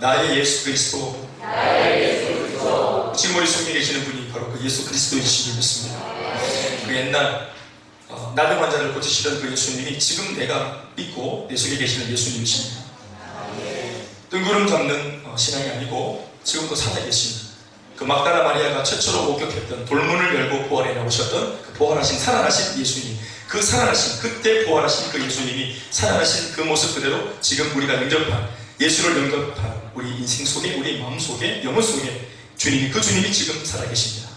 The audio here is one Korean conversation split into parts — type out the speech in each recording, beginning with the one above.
나의 예수 그리스도. 지금 우리 속에 계시는 분이 바로 그 예수 그리스도이시길 믿습니다. 그 옛날 나병 환자를 고치시던 그 예수님이 지금 내가 믿고 내 속에 계시는 예수님이십니다. 뜬구름 잡는 신앙이 아니고 지금도 살아계신 그 막다라 마리아가 최초로 목격했던 돌문을 열고 부활해 나오셨던 그 부활하신 살아나신 예수님, 그 살아나신 그때 부활하신 그 예수님이 살아나신 그 모습 그대로 지금 우리가 영접한 예수를 영접한 우리 인생 속에, 우리 마음 속에, 영혼 속에 주님이, 그 주님이 지금 살아계십니다.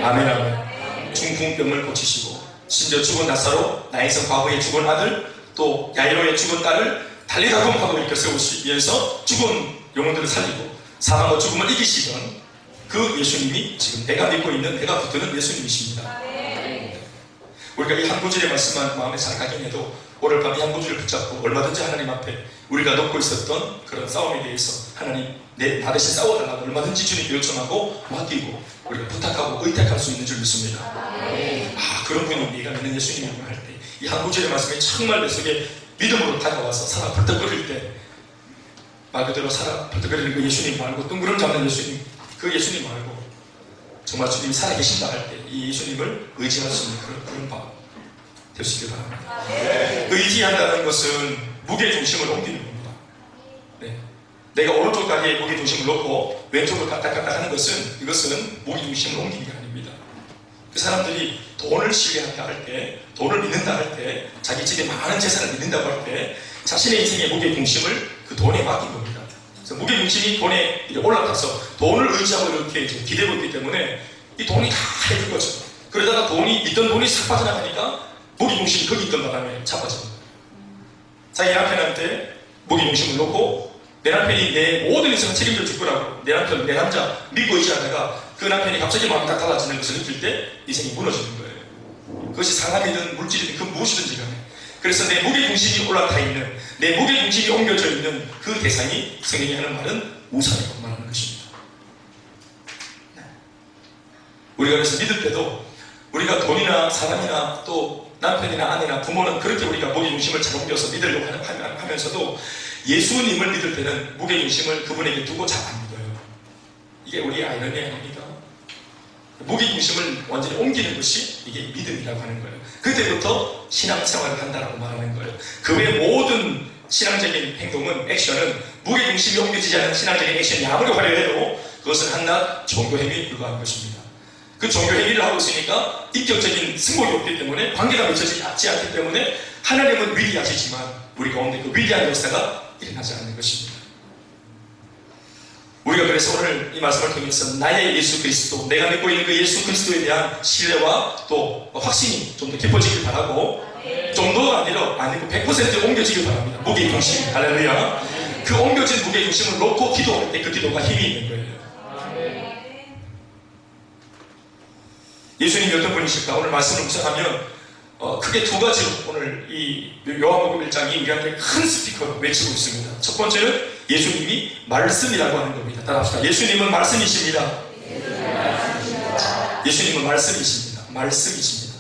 아멘, 아멘. 중풍병을 고치시고 심지어 죽은 나사로, 나인성 과부의 죽은 아들, 또 야이로의 죽은 딸을 달리라고 하고 이렇게 세우시면서 죽은 영혼들을 살리고 사망과 죽음을 이기시던 그 예수님이 지금 내가 믿고 있는, 내가 붙드는 예수님이십니다. 우리가 이 한 구절의 말씀만 마음에 잘 각인해도 오늘 밤 이 한 구절을 붙잡고 얼마든지 하나님 앞에 우리가 놓고 있었던 그런 싸움에 대해서 하나님 나 대신 싸워달라고 얼마든지 주님께 요청하고 맡기고 우리가 부탁하고 의탁할 수 있는 줄 믿습니다. 그런 분이 네가 믿는 예수님이라고 할 때 이 한 구절의 말씀이 정말 내 속에 믿음으로 다가와서 살아 벌떡거릴 때 말 그대로 살아 벌떡거리는 그 예수님 말고 뜬구름 잡는 예수님, 그 예수님 말고 정말 주님이 살아계신다 할 때 이 예수님을 의지할 수 있는 그런 바 되시길 바랍니다. 그 의지한다는 것은 무게 중심을 옮기는 겁니다. 네. 내가 오른쪽 다리에 무게 중심을 놓고 왼쪽을 까딱까딱 하는 것은, 이것은 무게 중심을 옮기는 게 아닙니다. 그 사람들이 돈을 신뢰한다 할 때, 돈을 믿는다 할 때, 자기 집에 많은 재산을 믿는다고 할 때 자신의 인생의 무게 중심을 그 돈에 맡긴 겁니다. 그래서 무게 중심이 돈에 올라가서 돈을 의지하고 이렇게 기대고 있기 때문에 이 돈이 다 해줄 거죠. 그러다가 있던 돈이 싹 빠져나가니까 무게 중심이 거기 있던 바람에 자빠집니다. 자기 남편한테 무게 중심을 놓고 내 남편이 내 모든 인생을 책임져 줄 거라고 내 남편, 내 남자 믿고 의지하다가 그 남편이 갑자기 마음이 딱 달라지는 것을 느낄 때 인생이 무너지는 거예요. 그것이 사람이든 물질이든 그 무엇이든지 간에. 그래서 내 무게 중심이 올라타 있는, 내 무게 중심이 옮겨져 있는 그 대상이 성경이 하는 말은 우상이라고 말하는 것입니다. 우리가 그래서 믿을 때도 우리가 돈이나 사람이나 또 남편이나 아내나 부모는 그렇게 우리가 무게 중심을 잘 옮겨서 믿으려고 하면서도 예수님을 믿을 때는 무게 중심을 그분에게 두고 잘 안 믿어요. 이게 우리의 아이러니 아닙니까? 무게 중심을 완전히 옮기는 것이 이게 믿음이라고 하는 거예요. 그때부터 신앙생활을 한다라고 말하는 거예요. 그 외 모든 신앙적인 행동은, 액션은 무게 중심이 옮겨지지 않은 신앙적인 액션이 아무리 화려해도 그것은 한낱 종교 행위에 불과한 것입니다. 그 종교 행위를 하고 있으니까 인격적인 승복이 없기 때문에, 관계가 맺혀지지 않기 때문에 하나님은 위대하시지만 우리 가운데 그 위대한 역사가 일어나지 않는 것입니다. 우리가 그래서 오늘 이 말씀을 통해서 나의 예수 그리스도, 내가 믿고 있는 그 예수 그리스도에 대한 신뢰와 또 확신이 좀 더 깊어지길 바라고, 정도가 아니고 100% 옮겨지길 바랍니다. 무게 중심, 할렐루야. 그 옮겨진 무게 중심을 놓고 기도할 때 그 기도가 힘이 있는 거예요. 예수님이 어떤 분이실까? 오늘 말씀을 묵상하면 크게 두 가지로 오늘 이 요한복음 1장이 우리한테 큰 스피커로 외치고 있습니다. 첫 번째는 예수님이 말씀이라고 하는 겁니다. 따라합시다. 예수님은 말씀이십니다. 예수님은 말씀이십니다. 말씀이십니다.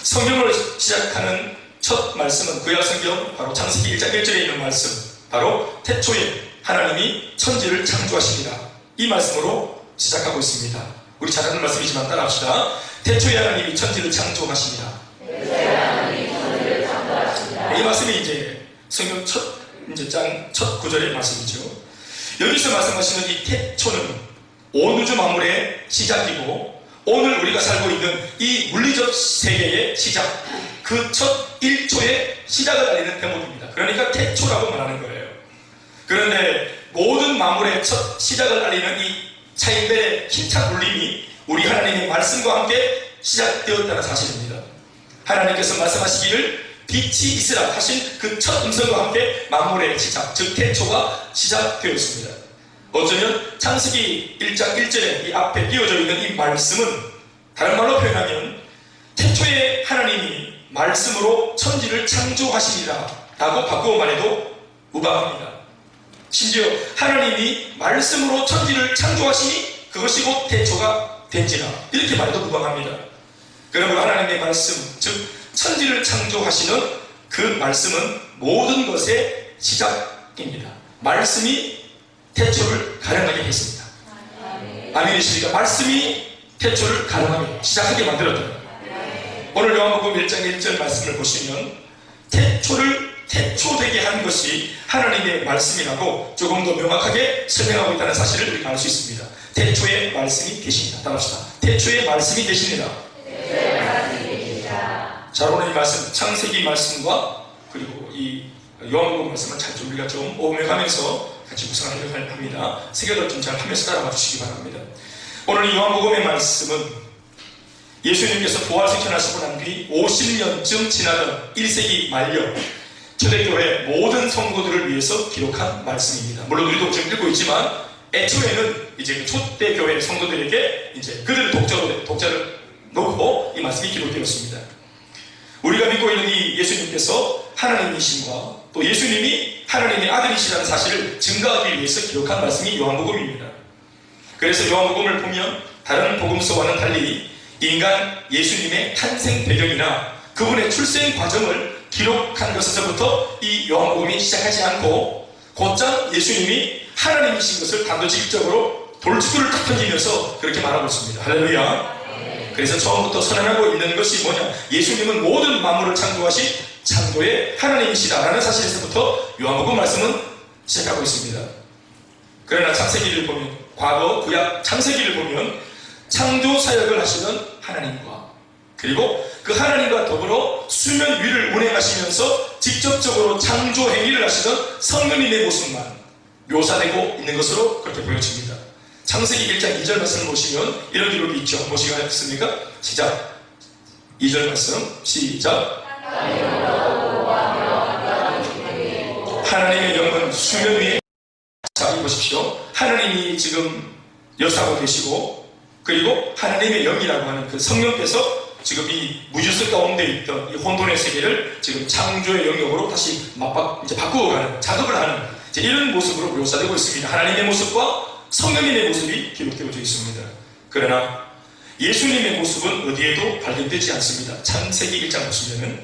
성경을 시작하는 첫 말씀은 구약 성경 바로 창세기 1장 1절에 있는 말씀, 바로 태초에 하나님이 천지를 창조하십니다. 이 말씀으로 시작하고 있습니다. 우리 잘 아는 말씀이지만 따라합시다. 태초에 하나님이 천지를 창조하십니다. 이 말씀이 이제 성경 첫 구절의 말씀이죠. 여기서 말씀하시는 이 태초는 온 우주 만물의 시작이고, 오늘 우리가 살고 있는 이 물리적 세계의 시작, 그 첫 1초의 시작을 알리는 대목입니다. 그러니까 태초라고 말하는 거예요. 그런데 모든 만물의 첫 시작을 알리는 이 차인벨의 힘찬 울림이 우리 하나님의 말씀과 함께 시작되었다는 사실입니다. 하나님께서 말씀하시기를 빛이 있으라 하신 그 첫 음성과 함께 만물의 시작, 즉 태초가 시작되었습니다. 어쩌면 창세기 1장 1절에 이 앞에 끼워져 있는 이 말씀은 다른 말로 표현하면 태초에 하나님이 말씀으로 천지를 창조하시니라 라고 바꾸어 말해도 무방합니다. 심지어 하나님이 말씀으로 천지를 창조하시니 그것이 곧 태초가 된지라, 이렇게 말해도 무방합니다. 그러므로 하나님의 말씀, 즉 천지를 창조하시는 그 말씀은 모든 것의 시작입니다. 말씀이 태초를 가능하게 했습니다. 아멘이십니까? 말씀이 태초를 가능하게 시작하게 만들었다. 오늘 요한복음 1장 1절 말씀을 보시면 태초를 태초되게 한 것이 하나님의 말씀이라고 조금 더 명확하게 설명하고 있다는 사실을 우리가 알 수 있습니다. 태초에 말씀이 계십니다. 따라합시다. 태초에 말씀이 계십니다. 자, 오늘 이 말씀, 창세기 말씀과 그리고 이 요한복음 말씀을 잘 좀 우리가 좀 오묘하면서 같이 묵상하려고 합니다. 세계를 좀 잘 하면서 따라가 주시기 바랍니다. 오늘 이 요한복음의 말씀은 예수님께서 부활시켜나시고 난 뒤 50년쯤 지나던 1세기 말년 초대교회 모든 성도들을 위해서 기록한 말씀입니다. 물론 우리도 지금 읽고 있지만 애초에는 이제 초대교회 성도들에게 이제 그들을 독자를 놓고 이 말씀이 기록되었습니다. 우리가 믿고 있는 이 예수님께서 하나님이신과 또 예수님이 하나님의 아들이시라는 사실을 증거하기 위해서 기록한 말씀이 요한복음입니다. 그래서 요한복음을 보면 다른 복음서와는 달리 인간 예수님의 탄생 배경이나 그분의 출생 과정을 기록한 것에서부터 이 요한복음이 시작하지 않고 곧장 예수님이 하나님이신 것을 단도직입적으로 돌직구를 탁 던지면서 그렇게 말하고 있습니다. 할렐루야. 그래서 처음부터 선언하고 있는 것이 뭐냐? 예수님은 모든 만물을 창조하신 창조의 하나님이시다라는 사실에서부터 요한복음 말씀은 시작하고 있습니다. 그러나 창세기를 보면, 과거 구약 창세기를 보면 창조 사역을 하시는 하나님과 그리고 그 하나님과 더불어 수면 위를 운행하시면서 직접적으로 창조 행위를 하시던 성령님의 모습만 묘사되고 있는 것으로 그렇게 보여집니다. 창세기 1장 2절 말씀을 보시면 이런 기록이 있죠. 보시겠습니까? 시작. 2절 말씀 시작. 하나님의 영은 수면 위에, 자, 이 보십시오. 하나님이 지금 역사하고 계시고 그리고 하나님의 영이라고 하는 그 성령께서 지금 이 무질서 가운데 있던 이 혼돈의 세계를 지금 창조의 영역으로 다시 이제 바꾸어가는, 작업을 하는 이제 이런 모습으로 묘사되고 있습니다. 하나님의 모습과 성령님의 모습이 기록되어져 있습니다. 그러나 예수님의 모습은 어디에도 발견되지 않습니다. 창세기 1장 보시면은.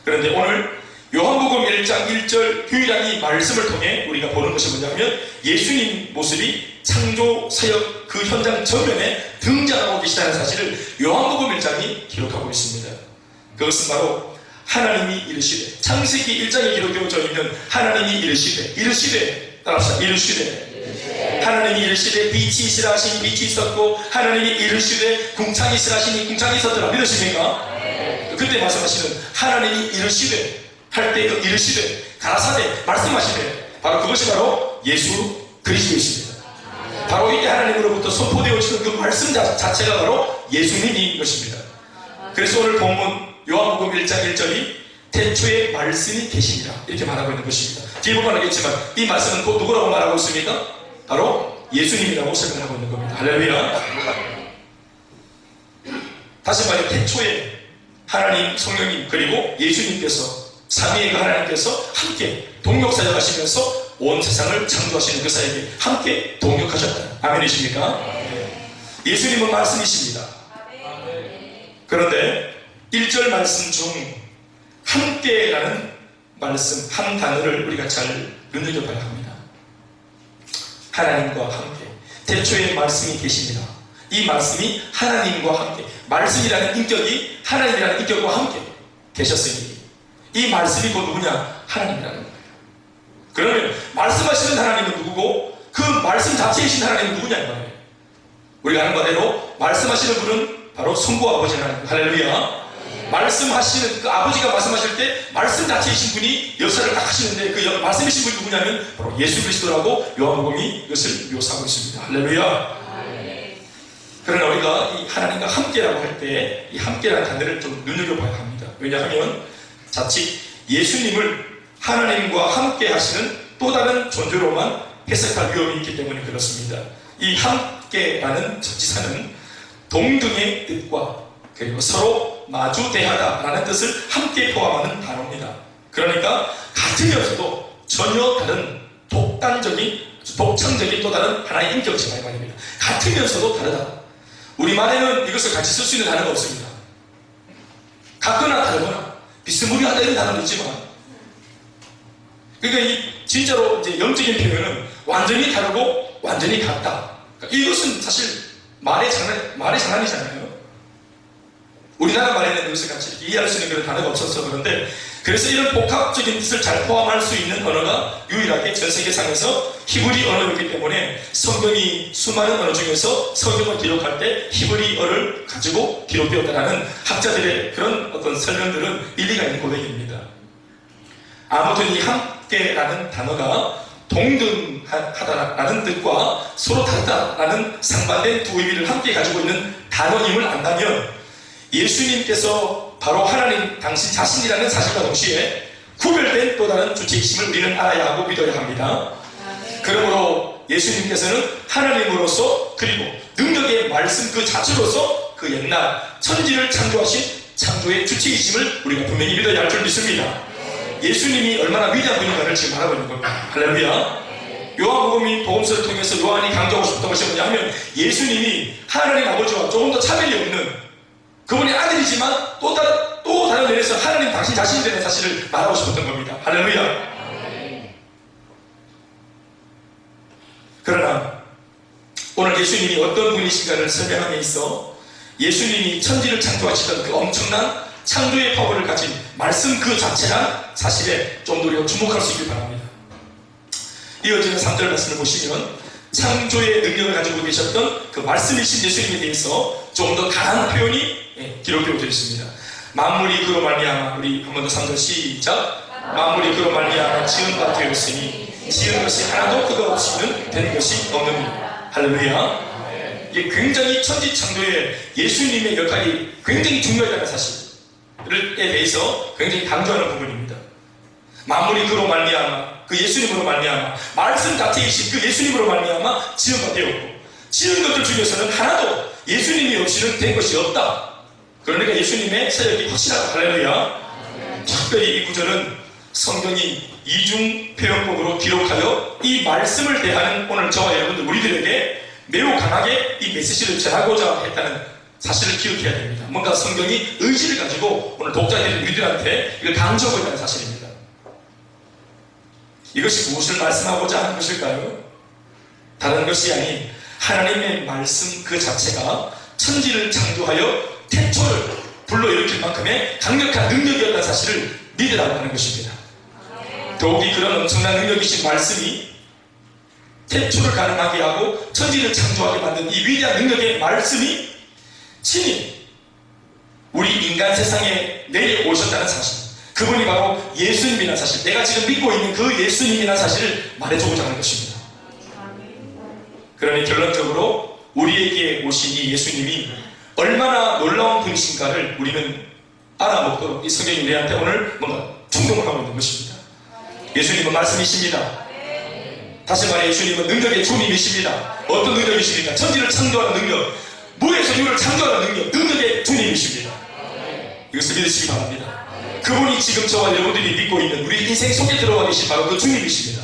그런데 오늘 요한복음 1장 1절 유일한 이 말씀을 통해 우리가 보는 것이 뭐냐면 예수님 모습이 창조 사역 그 현장 전면에 등장하고 계시다는 사실을 요한복음 1장이 기록하고 있습니다. 그것은 바로 하나님이 이르시되, 창세기 1장에 기록되어져 있는 하나님이 이르시되 따라합시다. 이르시되 하나님이 이르시되 빛이 있으라 하시니 빛이 있었고 하나님이 이르시되 궁창이 있으라 하시니 궁창이 있었더라. 믿으십니까? 그때 말씀하시는 하나님이 이르시되 할 때 그 이르시되 가라사대 말씀하시되 바로 그것이 바로 예수 그리스도이십니다. 바로 이때 하나님으로부터 선포되어지는 그 말씀 자체가 바로 예수님인 것입니다. 그래서 오늘 본문 요한복음 1장 1절이 태초에 말씀이 계시니라 이렇게 말하고 있는 것입니다. 뒤에 보면 알겠지만 이 말씀은 곧 누구라고 말하고 있습니까? 바로 예수님이라고 설명하고 있는 겁니다. 할렐루야. 다시 말해 태초에 하나님, 성령님 그리고 예수님께서 삼위의 그 하나님께서 함께 동력사역하시면서 온 세상을 창조하시는 그 사역에 함께 동력하셨다. 아멘이십니까? 예수님은 말씀이십니다. 그런데 1절 말씀 중 함께라는 말씀 한 단어를 우리가 잘 눈여겨봐야 합니다. 하나님과 함께 태초에 말씀이 계십니다. 이 말씀이 하나님과 함께, 말씀이라는 인격이 하나님이라는 인격과 함께 계셨으니 이 말씀이 곧 누구냐? 하나님이라는 거예요. 그러면 말씀하시는 하나님은 누구고 그 말씀 자체이신 하나님은 누구냐 이 말이에요. 우리가 아는 바대로 말씀하시는 분은 바로 성부 아버지 하나님. 할렐루야. 말씀하시는 그 아버지가 말씀하실 때 말씀 자체이신 분이 역사를 딱 하시는데 그 말씀이신 분이 누구냐면 바로 예수 그리스도라고 요한복음이 이것을 묘사하고 있습니다. 할렐루야. 그러나 우리가 이 하나님과 함께라고 할 때 이 함께라는 단어를 좀 눈여겨봐야 합니다. 왜냐하면 자칫 예수님을 하나님과 함께 하시는 또 다른 존재로만 해석할 위험이 있기 때문에 그렇습니다. 이 함께라는 전치사는 동등의 뜻과 그리고 서로 마주대하다라는 뜻을 함께 포함하는 단어입니다. 그러니까 같으면서도 전혀 다른 독창적인 또 다른 하나의 인격체가 이 말입니다. 같으면서도 다르다. 우리말에는 이것을 같이 쓸 수 있는 단어가 없습니다. 같거나 다르거나 비스무리하다 이런 단어도 있지만, 그러니까 이 진짜로 이제 영적인 표현은 완전히 다르고 완전히 같다. 그러니까 이것은 사실 말의 장난이잖아요. 우리나라 말에는 이것을 같이 이해할 수 있는 그런 단어가 없어서 그런데, 그래서 이런 복합적인 뜻을 잘 포함할 수 있는 언어가 유일하게 전 세계상에서 히브리 언어였기 때문에 성경이 수많은 언어 중에서 성경을 기록할 때 히브리어를 가지고 기록되었다는 학자들의 그런 어떤 설명들은 일리가 있는 고백입니다. 아무튼 이 함께라는 단어가 동등하다라는 뜻과 서로 다르다라는 상반된 두 의미를 함께 가지고 있는 단어임을 안다면, 예수님께서 바로 하나님 당신 자신이라는 사실과 동시에 구별된 또 다른 주체이심을 우리는 알아야 하고 믿어야 합니다. 그러므로 예수님께서는 하나님으로서, 그리고 능력의 말씀 그 자체로서 그 옛날 천지를 창조하신 창조의 주체이심을 우리가 분명히 믿어야 할 줄 믿습니다. 예수님이 얼마나 위대한 분인가를 지금 알아보는 겁니다. 할렐루야. 요한복음이 복음서를 통해서 요한이 강조하고 싶었던 것이 뭐냐 하면, 예수님이 하나님 아버지와 조금 더 차별이 없는 그분의 아들이지만 또 다른 면에서 하나님 당신 자신이 되는 사실을 말하고 싶었던 겁니다. 할렐루야. 그러나 오늘 예수님이 어떤 분이신가를 설명함에 있어 예수님이 천지를 창조하시던 그 엄청난 창조의 파워를 가진 말씀 그 자체란 사실에 좀 더 우리가 주목할 수 있길 바랍니다. 이어지는 3절 말씀을 보시면 창조의 능력을 가지고 계셨던 그 말씀이신 예수님에 대해서 좀 더 강한 표현이 기록되어 있습니다. 만물이 그로 말미암아, 우리 한 번 더 3절 시작. 만물이 그로 말미암아 지은 바 되었으니 지은 것이 하나도 그가 없이는 된 것이 없느니라. 할렐루야. 이게 굉장히 천지창조에 예수님의 역할이 굉장히 중요하다는 사실에 대해서 굉장히 강조하는 부분입니다. 만물이 그로 말미암아, 그 예수님으로 말미암아, 말씀 자체이신 그 예수님으로 말미암아 지은 바 되었고, 지은 것들 중에서는 하나도 예수님이 없이는 된 것이 없다. 그러니까 예수님의 사역이 확실하다. 할렐루야. 특별히 이 구절은 성경이 이중 표현법으로 기록하여 이 말씀을 대하는 오늘 저와 여러분들 우리들에게 매우 강하게 이 메시지를 전하고자 했다는 사실을 기억해야 됩니다. 뭔가 성경이 의지를 가지고 오늘 독자들인 우리들한테 이걸 강조하고 있다는 사실입니다. 이것이 무엇을 말씀하고자 하는 것일까요? 다른 것이 아닌 하나님의 말씀 그 자체가 천지를 창조하여 태초를 불러일으킬 만큼의 강력한 능력이었다는 사실을 믿으라고 하는 것입니다. 더욱이 그런 엄청난 능력이신 말씀이 태초를 가능하게 하고 천지를 창조하게 만든 이 위대한 능력의 말씀이 친히 우리 인간 세상에 내려오셨다는 사실, 그분이 바로 예수님이라는 사실, 내가 지금 믿고 있는 그 예수님이라는 사실을 말해주고자 하는 것입니다. 그러니 결론적으로 우리에게 오신 이 예수님이 얼마나 놀라운 분이신가를 우리는 알아먹도록 이 성경이 우리한테 오늘 뭔가 충동을 하고 있는 것입니다. 예수님은 말씀이십니다. 다시 말해 예수님은 능력의 주님이십니다. 어떤 능력이십니까? 천지를 창조하는 능력, 무에서 유를 창조하는 능력의 주님이십니다. 이것을 믿으시기 바랍니다. 그분이 지금 저와 여러분들이 믿고 있는 우리 인생 속에 들어와 계신 바로 그 주님이십니다.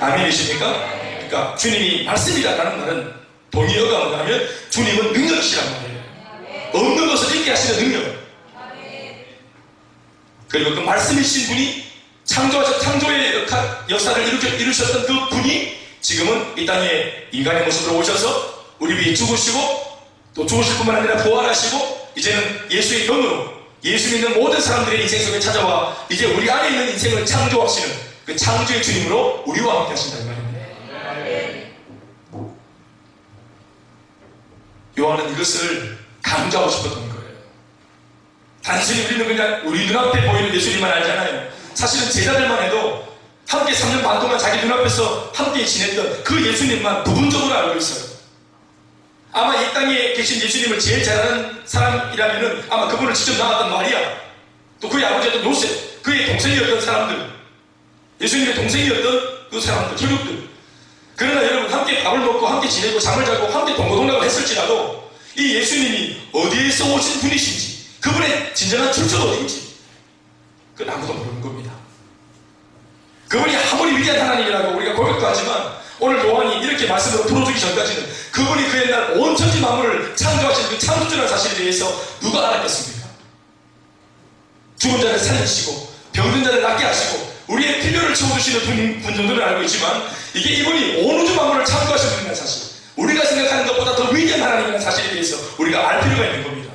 아멘이십니까? 그러니까 주님이 말씀이라는 말은 동의어가 뭐냐면 주님은 능력이시란 말이에요. 없는 것을 있게 하시는 능력. 그리고 그 말씀이신 분이 창조의 역사를 이루셨던 그 분이 지금은 이 땅에 인간의 모습으로 오셔서 우리 위해 죽으시고 또 죽으실 뿐만 아니라 부활하시고 이제는 예수의 영으로 예수 믿는 모든 사람들의 인생 속에 찾아와 이제 우리 안에 있는 인생을 창조하시는 그 창조의 주님으로 우리와 함께 하신다는 말입니다. 요한은 이것을 강조하고 싶었던 거예요. 단순히 우리는 그냥 우리 눈앞에 보이는 예수님만 알잖아요. 사실은 제자들만 해도 함께 3년 반 동안 자기 눈앞에서 함께 지냈던 그 예수님만 부분적으로 알고 있어요. 아마 이 땅에 계신 예수님을 제일 잘 아는 사람이라면 아마 그분을 직접 낳았던 마리아, 또 그의 아버지였던 요셉, 그의 동생이었던 사람들, 예수님의 동생이었던 그 사람들, 혈육들. 그러나 여러분, 함께 밥을 먹고 함께 지내고 잠을 자고 함께 동고동락을 했을지라도 이 예수님이 어디에서 오신 분이신지, 그분의 진정한 출처가 어딘지 그건 아무도 모르는 겁니다. 그분이 아무리 위대한 하나님이라고 우리가 고백도 하지만 오늘 요한이 이렇게 말씀으로 풀어주기 전까지는 그분이 그 옛날 온 천지 만물을 창조하신 그 창조주라는 사실에 대해서 누가 알았겠습니까? 죽은 자를 살리시고 병든 자를 낫게 하시고 우리의 필요를 채워주시는 분 정도는 알고 있지만 이게 이분이 온 우주 만물을 창조하신 분이라는 위대한 하나님이라는 사실에 대해서 우리가 알 필요가 있는 겁니다.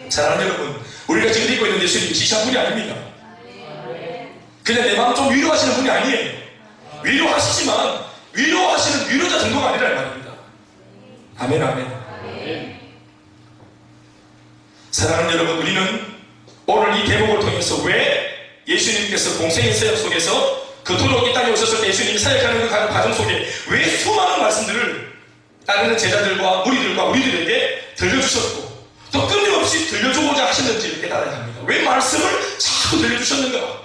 사랑하는 여러분, 우리가 지금 믿고 있는 예수님이 지시한 분이 아닙니다. 그냥 내 마음 좀 위로하시는 분이 아니에요. 위로하시지만 위로하시는 위로자 정도가 아니라 말입니다. 아멘, 아멘. 사랑하는 여러분, 우리는 오늘 이 대목을 통해서 왜 예수님께서 공생의 사역 속에서 그토록 이 땅에 오셨을 때 예수님이 사역하는 그 과정 속에 왜 수많은 말씀들을 따르는 제자들과 무리들과 우리들에게 들려주셨고 또 끊임없이 들려주고자 하셨는지를 깨달아야 합니다. 왜 말씀을 자꾸 들려주셨는가?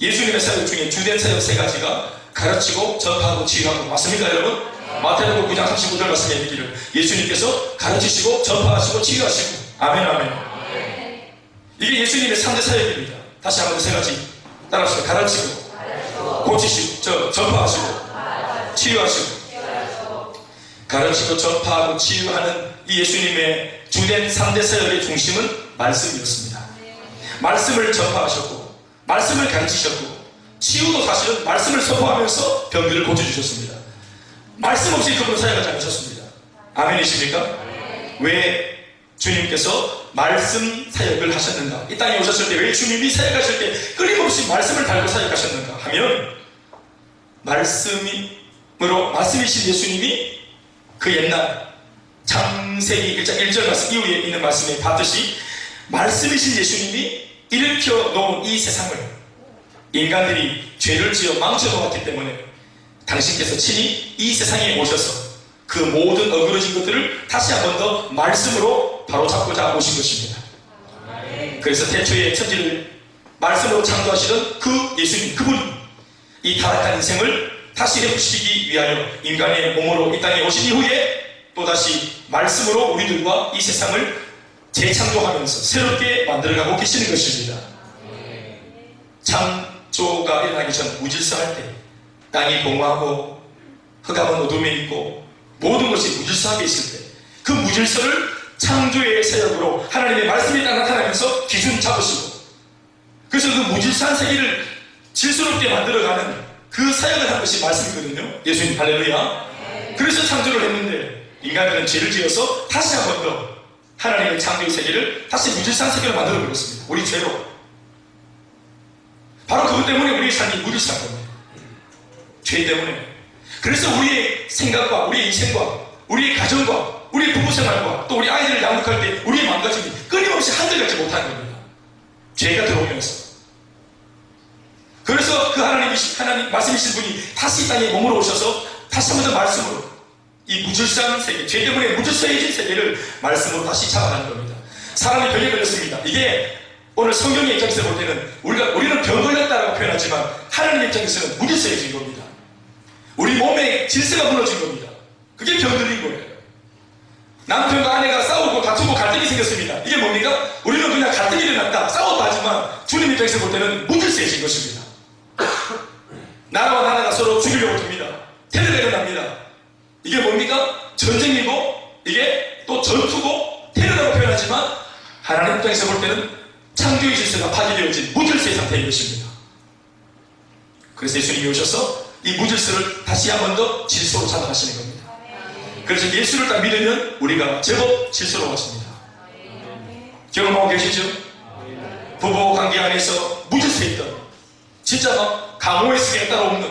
예수님의 사역 중에 주된 사역 세 가지가 가르치고 전파하고 치유하고, 맞습니까 여러분? 마태복음 9장 39절 말씀에 있기를 예수님께서 가르치시고 전파하시고 치유하시고, 아멘, 아멘. 이게 예수님의 3대 사역입니다. 다시 한번 세 가지 따라서 가르치고 고치시고 전파하시고 치유하시고. 가르치고 전파하고 치유하는 이 예수님의 주된 3대 사역의 중심은 말씀이었습니다. 말씀을 전파하셨고 말씀을 가르치셨고 치유도 사실은 말씀을 선포하면서 병들을 고쳐주셨습니다. 말씀 없이 그분은 사역하지 않으셨습니다. 아멘이십니까? 왜 주님께서 말씀 사역을 하셨는가? 이 땅에 오셨을 때 왜 주님이 사역하실 때 끊임없이 말씀을 달고 사역하셨는가 하면, 말씀이신 예수님이 그 옛날 창세기 1장 1절 말씀 이후에 있는 말씀에 봤듯이 말씀이신 예수님이 일으켜 놓은 이 세상을 인간들이 죄를 지어 망쳐놓았기 때문에 당신께서 친히 이 세상에 오셔서 그 모든 어그러진 것들을 다시 한 번 더 말씀으로 바로잡고자 오신 것입니다. 그래서 태초에 천지를 말씀으로 창조하시던 그 예수님, 그분이 이 타락한 인생을 다시 회복시키기 위하여 인간의 몸으로 이 땅에 오신 이후에 또다시 말씀으로 우리들과 이 세상을 재창조하면서 새롭게 만들어가고 계시는 것입니다. 창조가 일어나기 전 무질서할 때 땅이 공허하고 흑암은 어둠에 있고 모든 것이 무질서하게 있을 때 그 무질서를 창조의 사역으로 하나님의 말씀이 딱 나타나면서 기준 잡으시고, 그래서 그 무질서한 세계를 질서롭게 만들어가는 그 사역을 한 것이 말씀이거든요. 예수님 할렐루야. 그래서 창조를 했는데 인간들은 죄를 지어서 다시 한 번 더 하나님의 창조의 세계를 다시 무질서한 세계로 만들어 버렸습니다. 우리 죄로. 바로 그것 때문에 우리의 삶이 무질서한 겁니다. 죄 때문에. 그래서 우리의 생각과 우리의 인생과 우리의 가정과 우리의 부부생활과 또 우리 아이들을 양육할 때 우리의 마음가짐이 끊임없이 한결같지 못하는 겁니다. 죄가 들어오면서. 그래서 그 하나님 말씀이신 분이 다시 이 땅에 몸으로 오셔서 다시 한 번 더 말씀으로 이 무질서한 세계, 죄 때문에 무질서해진 세계를 말씀으로 다시 잡아가는 겁니다. 사람이 병에 걸렸습니다. 이게 오늘 성경의 입장에서 볼 때는 우리는 병 걸렸다라고 표현하지만 하나님의 입장에서는 무질서해진 겁니다. 우리 몸에 질서가 무너진 겁니다. 그게 병들인 거예요. 남편과 아내가 싸우고 다투고 갈등이 생겼습니다. 이게 뭡니까? 우리는 그냥 갈등이 일어났다, 싸웠다 하지만 주님 입장에서 볼 때는 무질서해진 것입니다. 나라와 나라가 서로 죽이려고 듭니다. 테러가 일어납니다. 이게 뭡니까? 전쟁이고 이게 또 전투고 테러라고 표현하지만 하나님 입장에서 볼 때는 창조의 질서가 파괴되어진 무질서의 상태인 것입니다. 그래서 예수님이 오셔서 이 무질서를 다시 한 번 더 질서로 잡아가시는 겁니다. 그래서 예수를 딱 믿으면 우리가 제법 질서로워집니다. 경험하고 계시죠? 부부 관계 안에서 무질서했던, 진짜 막 감옥의 세계가 따로 없는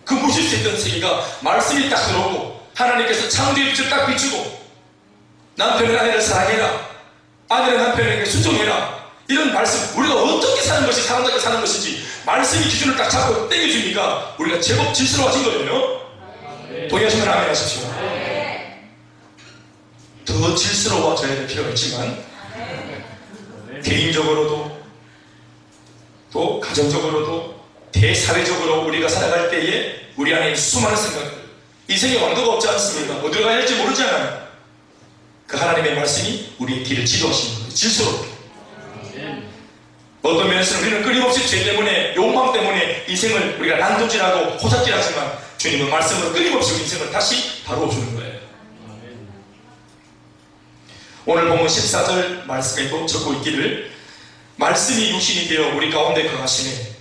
그 무질서했던 세계가 말씀이 딱 들어오고 하나님께서 창조의 빛을 딱 비추고 남편은 아내를 사랑해라, 아내는 남편에게 순종해라, 이런 말씀, 우리가 어떻게 사는 것이 사람답게 사는 것인지 말씀이 기준을 딱 잡고 땡겨주니까 우리가 제법 질서로워진 거예요. 동의하시면 아멘 하십시오. 더 질서로워져야 될 필요가 있지만 개인적으로도 또 가정적으로도 대사회적으로 우리가 살아갈 때에 우리 안에 수많은 생각들, 인생에 왕도가 없지 않습니까? 어디로 가야 할지 모르잖아요. 그 하나님의 말씀이 우리의 길을 지도하시는 거예요. 질서롭게. 어떤 면에서는 우리는 끊임없이 죄 때문에, 욕망 때문에 인생을 우리가 난도질하고 호삭질하지만 주님은 말씀으로 끊임없이 우리 인생을 다시 바로주는 거예요. 오늘 보면 14절 말씀에도 적고 있기를 말씀이 육신이 되어 우리 가운데 거하시네.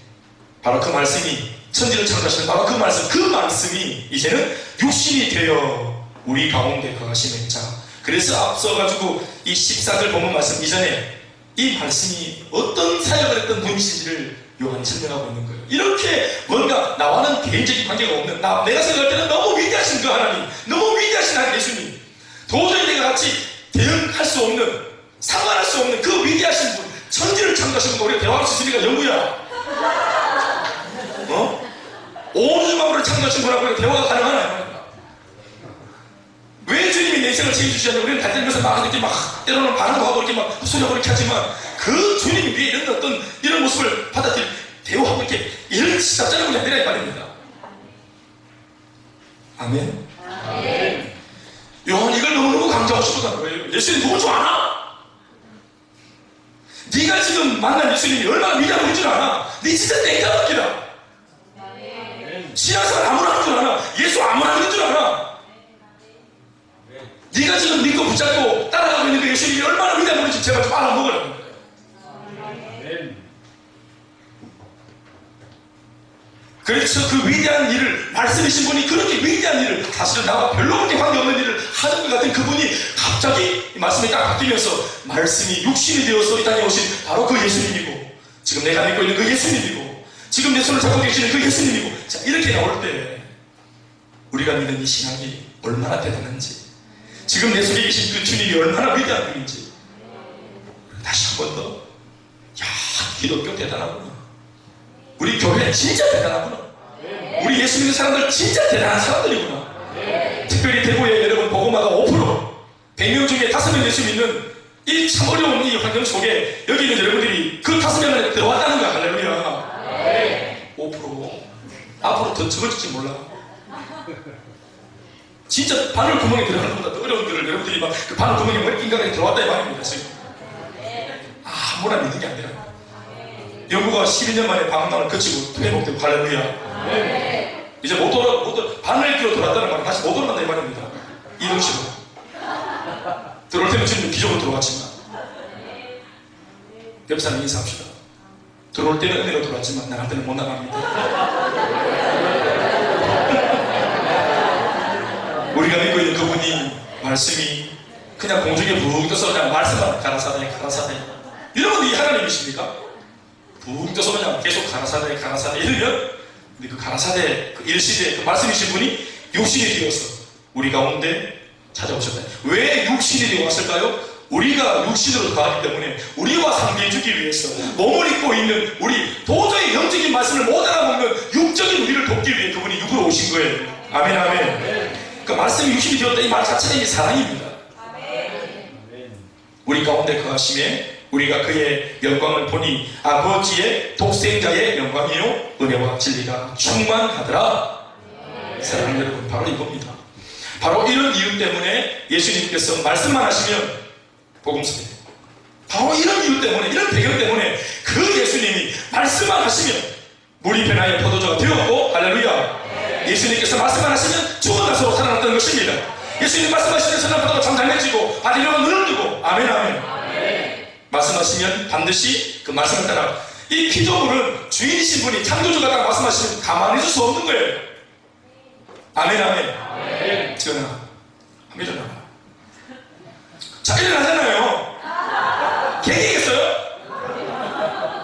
바로 그 말씀이 천지를 창조하시는 바로 그 말씀, 그 말씀이 이제는 육신이 되어 우리 가운데 거하시는 자. 그래서 앞서가지고 이 14절 본문 말씀 이전에 이 말씀이 어떤 사역을 했던 분이신지를 요한이 설명하고 있는 거예요. 이렇게 뭔가 나와는 개인적인 관계가 없는, 내가 생각할 때는 너무 위대하신 그 하나님, 너무 위대하신 하나님 예수님, 도저히 내가 같이 대응할 수 없는, 상관할 수 없는 그 위대하신 분, 천지를 창조하신 분, 우리가 대화할 수 있으니까 영구야. 온 우주만물을 창조하신 분하고 우리가 대화가 가능하나요? 왜 주님이 내 인생을 책임지지 않냐? 우리는 달리면서 막 이렇게 막 때로는 반응도 하고 이렇게 막 헛소리하고 이렇게 하지만 그 주님이 위에 이런 어떤 이런 모습을 받아들일 대우하고 이렇게 이런 답장을 그냥 내라 이 말입니다. 아멘. 아멘. 요한 이걸 너무너무 강조하고 싶었다는 거예요. 예수님 누굴 줄 아나? 네가 지금 만난 예수님이 얼마나 위대한 줄 아나? 네 진짜 땡깡합니다. 신앙생활 아무나 하는 줄 아나? 예수 아무나 하는 줄 아나? 네가 지금 믿고 붙잡고 따라가고 있는 그 예수님이 얼마나 위대한 분인지 제발 좀 알아먹으라는 거예요. 그래서 그 위대한 일을, 말씀이신 분이 그렇게 위대한 일을, 사실은 나와 별로 그렇게 관계없는 일을 하는 것 같은 그분이 갑자기 이 말씀이 딱 바뀌면서 말씀이 육신이 되어서 이 땅에 오신 바로 그 예수님이고, 지금 내가 믿고 있는 그 예수님이고, 지금 내 손을 잡고 계시는 그 예수님이고, 자, 이렇게 나올 때 우리가 믿는 이 신앙이 얼마나 대단한지, 지금 내 속에 계신 그 주님이 얼마나 위대한 분인지 다시 한 번 더, 야, 기독교 대단하구나, 우리 교회 진짜 대단하구나, 우리 예수 믿는 사람들 진짜 대단한 사람들이구나. 특별히 대구에 여러분 복음화가 5%, 100명 중에 5명 예수 믿는 이 참 어려운 이 환경 속에 여기 있는 여러분들이 그 5명 안에 들어왔다는 거야. 할렐루야. 5%. 앞으로 더 적을지 몰라. 진짜 바늘 구멍에 들어가는 것보다 더 어려운 것을 여러분들이 막 그 바늘 구멍에 머리 인간에 들어왔다 이 말입니다. 지금 아무나 믿는 게 아니라 영구가 12년 만에 방황을 거치고 회복되고, 할렐루야. 이제 못 돌아, 바늘 끼로 돌아왔다는 말은 다시 못 돌아간다 이 말입니다. 이동식으로 들어올 때는 지금 기적으로 들어왔지만, 옆 사람 인사합시다. 들어올 때는 은혜로 들어왔지만 나갈 때는 못 나갑니다. 우리가 믿고 있는 그분이, 말씀이 그냥 공중에 붕 떠서 그냥 말씀만 가라사대 이러면 이 하나님이십니까? 붕 떠서 그냥 계속 가라사대 이러면, 근데 그 가라사대, 그 일시대 그 말씀이신 분이 육신이 되어서 우리 가운데 찾아오셨다. 왜 육신이 되어 왔을까요? 우리가 육신으로 가기 때문에 우리와 상대해주기 위해서 몸을 입고 있는 우리, 도저히 영적인 말씀을 못 알아먹는 육적인 우리를 돕기 위해 그분이 육으로 오신 거예요. 아멘, 아멘. 그 말씀이 육신이 되었다 이 말 자체가 이게 사랑입니다. 우리 가운데 거하심에 우리가 그의 영광을 보니 아버지의 독생자의 영광이요 은혜와 진리가 충만하더라. 사랑하는 여러분, 바로 이겁니다. 바로 이런 이유 때문에 예수님께서 말씀만 하시면 복음서에, 바로 이런 이유 때문에, 이런 배경 때문에 그 예수님이 말씀만 하시면 물이 변하여 포도주가 되었고, 할렐루야. 예수님께서 말씀만 하시면 죽은 자서로 살아났던 것입니다. 예수님 말씀하시면 선악과도 잠잠해지고 바디로가 눈을 뜨고, 아멘, 아멘. 말씀하시면 반드시 그 말씀을 따라, 이 피조물은 주인이신 분이, 창조주가 딱 말씀하시면 가만히 있을 수 없는 거예요. 아멘, 아멘. 지원아, 한번 일어나. 자, 일어나잖아요. 개기겠어요?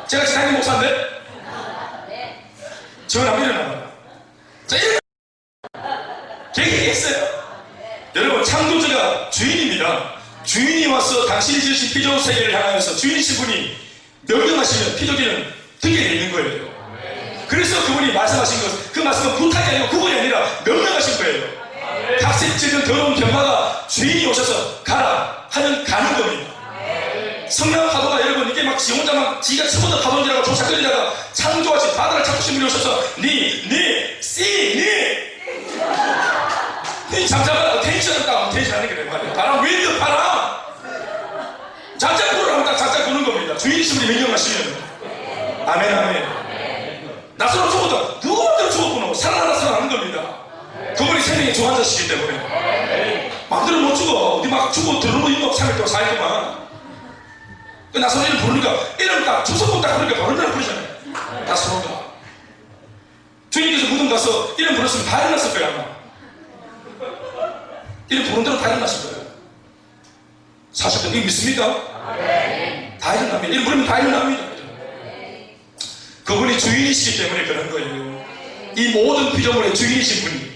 제가 지상님 목사인데? 지원아, 한번 일어나. 자, 일어나. 개기겠어요? 여러분, 창조주가 주인입니다. 주인이 와서 당신이 지으신 피조 세계를 향하여서 주인이신 분이 명령하시면 피조기는 듣게 되는 거예요. 그래서 그분이 말씀하신 것, 그 말씀은 부탁이 아니고 구분이 아니라 명령하신 거예요. 닭색 찌든 더러운 병마가 주인이 오셔서 가라 하면 가는 겁니다. 성령 파도가 여러분 이게 막 지 혼자 막 지가 치고도 파도질하고 조사거리다가 창조하신 바다를 잡으신 분이 오셔서 니 잠잠하라, 텐션을 딱 텐션하는 게 말이에요. 바람 윈드 바람 잠잠 부르라고 딱 잠잠 부는 겁니다. 주인이신 분이 명령하시면. 아멘, 아멘. 나서로 죽어도 누구 마음대로 죽었구나, 살아나는 겁니다. 그분이 생명의 주관자시기 때문에 마음대로 못 죽어. 어디 막 죽고 들어오는 인도 3일 동안 4일 동안 그 나서로를 부르니까 이름 딱 주소문 딱 부르니까 바로 이름 부르잖아요. 나서로가 주님께서 무덤 가서 이름 불렀으면 다 일어났을 거예요. 아마 이름 부른 대로 다 일어났을 거예요. 사실은 이거 믿습니까? 다 일어납니다. 이름 부르면 다 일어납니다. 그분이 주인이시기 때문에 그런 거예요. 이 모든 피조물의 주인이신 분이.